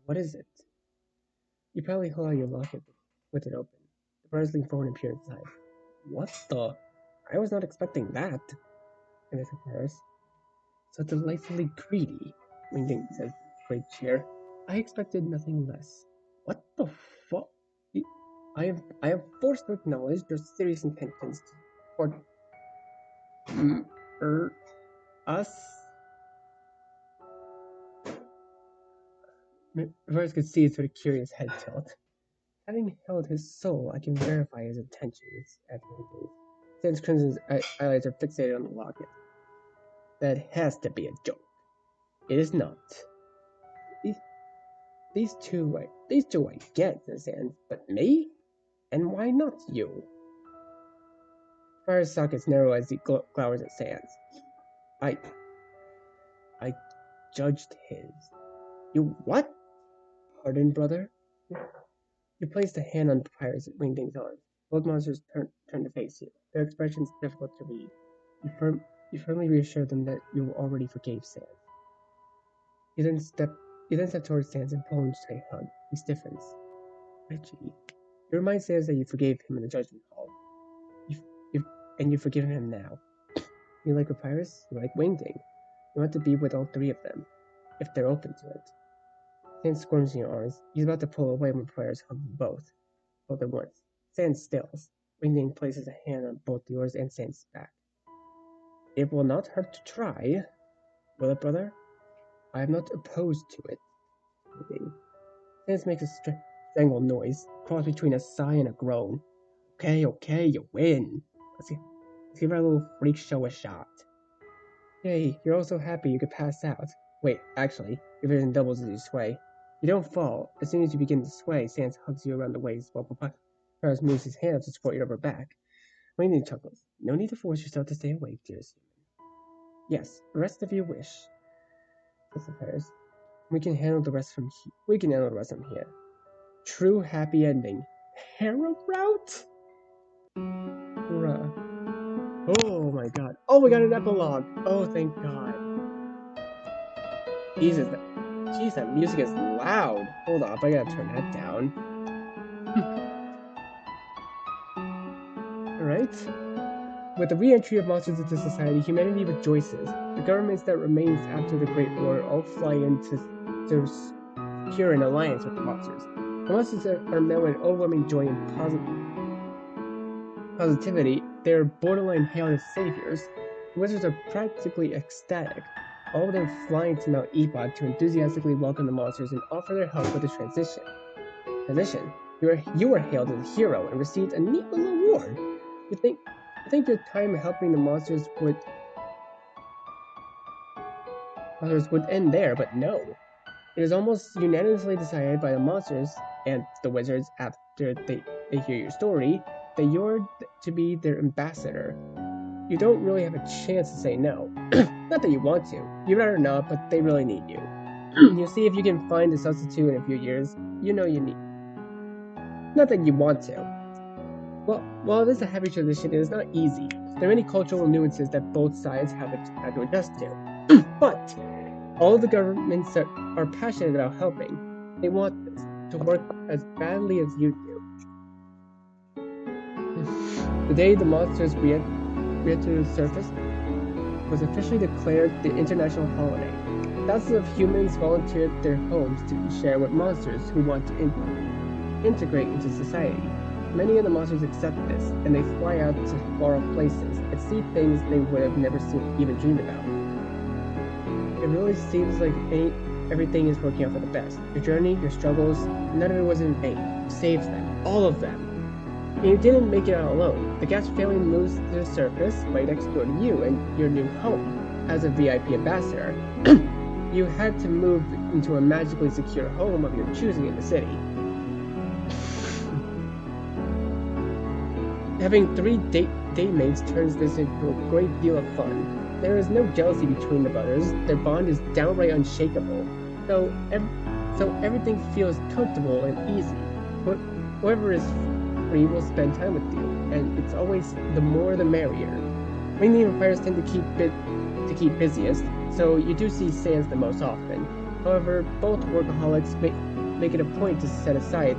What is it? You probably hold out your locket with it open. The brothers lean forward and peer inside. What the? I was not expecting that. And it's Paris. So delightfully greedy, Wingding said, great cheer. I expected nothing less. What the fuck? I am forced to acknowledge your serious intentions toward us. Reverse could see his sort of curious head tilt. Having held his soul, I can verify his intentions. Sans Crimson's eyelids are fixated on the locket. That has to be a joke. It is not. These two I get, says Sans, but me? And why not you? Fire's sockets narrow as he glowers at Sans. I judged his. You what? Pardon, brother? You placed a hand on Papyrus Wingding's arm. Both monsters turn to face you. Their expressions difficult to read. You firmly reassured them that you already forgave Sans. You then step towards Sans and pull him to a hug. He stiffens. Reggie. You remind Sans that you forgave him in the judgment hall. You've forgiven him now. You like Papyrus? You like Wingding. You want to be with all three of them, if they're open to it. Sans squirms in your arms. He's about to pull away when Papyrus hugs them both at once. Sans stills. Wingding places a hand on both yours and Sans' back. It will not hurt to try, will it, brother? I am not opposed to it. Sans makes a strangled noise, cross between a sigh and a groan. Okay, you win. Let's give our little freak show a shot. Yay, you're all so happy you could pass out. Wait, actually, your vision doubles as you sway. You don't fall. As soon as you begin to sway, Sans hugs you around the waist while Papyrus moves his hand up to support your upper back. Wingding chuckles. No need to force yourself to stay awake, dearest human. Yes, rest if you wish, says Papyrus. We can handle the rest from here. True happy ending. Harrow route? Bruh. Oh my god. Oh, we got an epilogue. Oh, thank god. Jesus, that music is loud. Hold up, I gotta turn that down. Alright. With the re-entry of monsters into society, humanity rejoices. The governments that remains after the Great War all fly in to secure an alliance with the monsters. The monsters are met with overwhelming joy and positivity. They are borderline hailed as saviors. The wizards are practically ecstatic, all of them flying to Mount Ebot to enthusiastically welcome the monsters and offer their help with the transition. You were hailed as a hero and received a neat little award. You think your time helping the monsters would end there, but no. It is almost unanimously decided by the monsters and the wizards, after they hear your story, that you're to be their ambassador. You don't really have a chance to say no. Not that you want to. You'd rather not, but they really need you. You'll see if you can find a substitute in a few years. You know you need. Not that you want to. Well, while it is a heavy tradition, it is not easy. There are many cultural nuances that both sides have to adjust to. But all the governments are passionate about helping. They want this to work as badly as you do. The day the monsters re-entered the surface was officially declared the international holiday. Thousands of humans volunteered their homes to be shared with monsters who want to integrate into society. Many of the monsters accept this, and they fly out to far-off places and see things they would have never even dreamed about. It really seems like everything is working out for the best. Your journey, your struggles, none of it was in vain. You saved them, all of them. And you didn't make it out alone. The gas family moves to the surface right next door to you and your new home. As a VIP ambassador, you had to move into a magically secure home of your choosing in the city. Having 3 date mates turns this into a great deal of fun. There is no jealousy between the brothers. Their bond is downright unshakable. So everything feels comfortable and easy. Whoever is free will spend time with you, and it's always the more the merrier. Mainly vampires tend to keep busiest, so you do see Sans the most often. However, both workaholics make it a point to set aside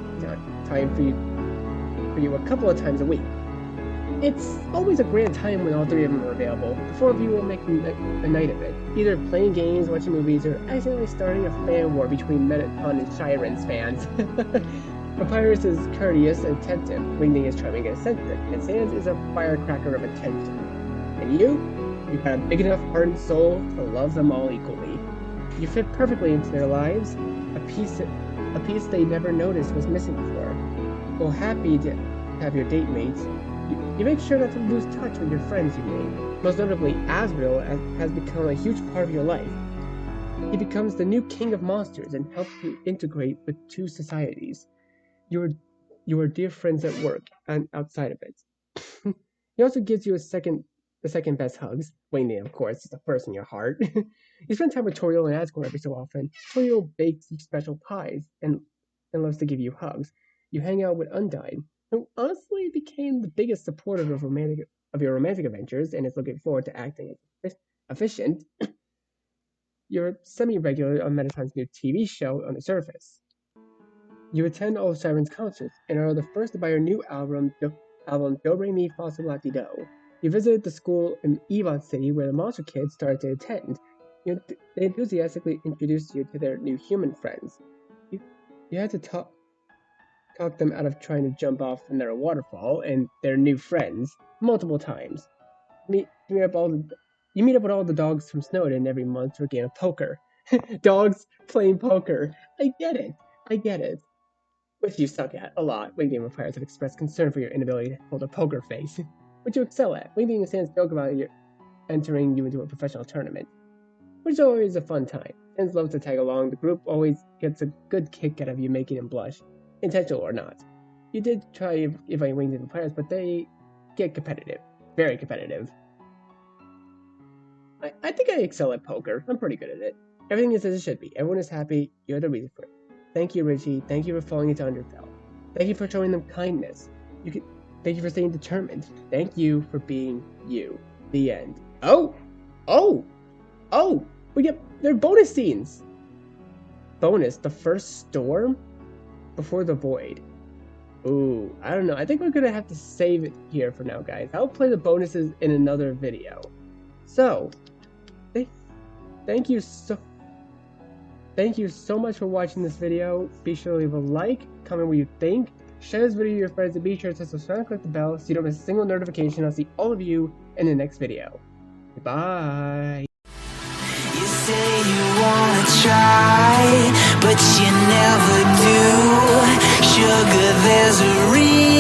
time for you a couple of times a week. It's always a grand time when all 3 of them are available. The 4 of you will make a night of it, either playing games, watching movies, or accidentally starting a fan war between Mettaton and Sirens fans. Papyrus is courteous and attentive, Wingding is charming and eccentric, and Sans is a firecracker of attention. And you've got a big enough heart and soul to love them all equally. You fit perfectly into their lives, a piece they never noticed was missing before. Well, happy to have your date mates, you make sure not to lose touch with your friends you made. Most notably, Asriel has become a huge part of your life. He becomes the new king of monsters and helps you integrate with 2 societies. You are dear friends at work and outside of it. He also gives you the second best hugs. Wayne, of course, is the first in your heart. You spend time with Toriel and Asgore every so often. Toriel bakes you special pies and loves to give you hugs. You hang out with Undyne, who honestly became the biggest supporter of your romantic adventures and is looking forward to acting as efficient. You're semi-regular on Mettaton's new TV show on the surface. You attend all of Siren's concerts and are the first to buy her new album Do Re Mi Fa Sol La Ti Do. You visited the school in Evon City where the monster kids started to attend. They enthusiastically introduced you to their new human friends. You had to talk them out of trying to jump off another waterfall and their new friends multiple times. You meet up with all the dogs from Snowden every month for a game of poker. Dogs playing poker. I get it. Which you suck at a lot. Wingding Vampires have expressed concern for your inability to hold a poker face, which you excel at. Wingding and Sans joke about entering you into a professional tournament, which is always a fun time. Sans loves to tag along. The group always gets a good kick out of you making him blush, intentional or not. You did try invite Wingding Vampires, but they get competitive. Very competitive. I think I excel at poker. I'm pretty good at it. Everything is as it should be. Everyone is happy. You're the reason for it. Thank you, Richie. Thank you for falling into Underfell. Thank you for showing them kindness. Thank you for staying determined. Thank you for being you. The end. Oh! They're bonus scenes! Bonus, the first storm before the void. Ooh, I don't know. I think we're gonna have to save it here for now, guys. I'll play the bonuses in another video. So, thank you so much for watching this video. Be sure to leave a like, comment what you think, share this video with your friends, and be sure to subscribe and click the bell so you don't miss a single notification. I'll see all of you in the next video. Goodbye. You say you wanna try, but you never do. Sugar, there's a reason.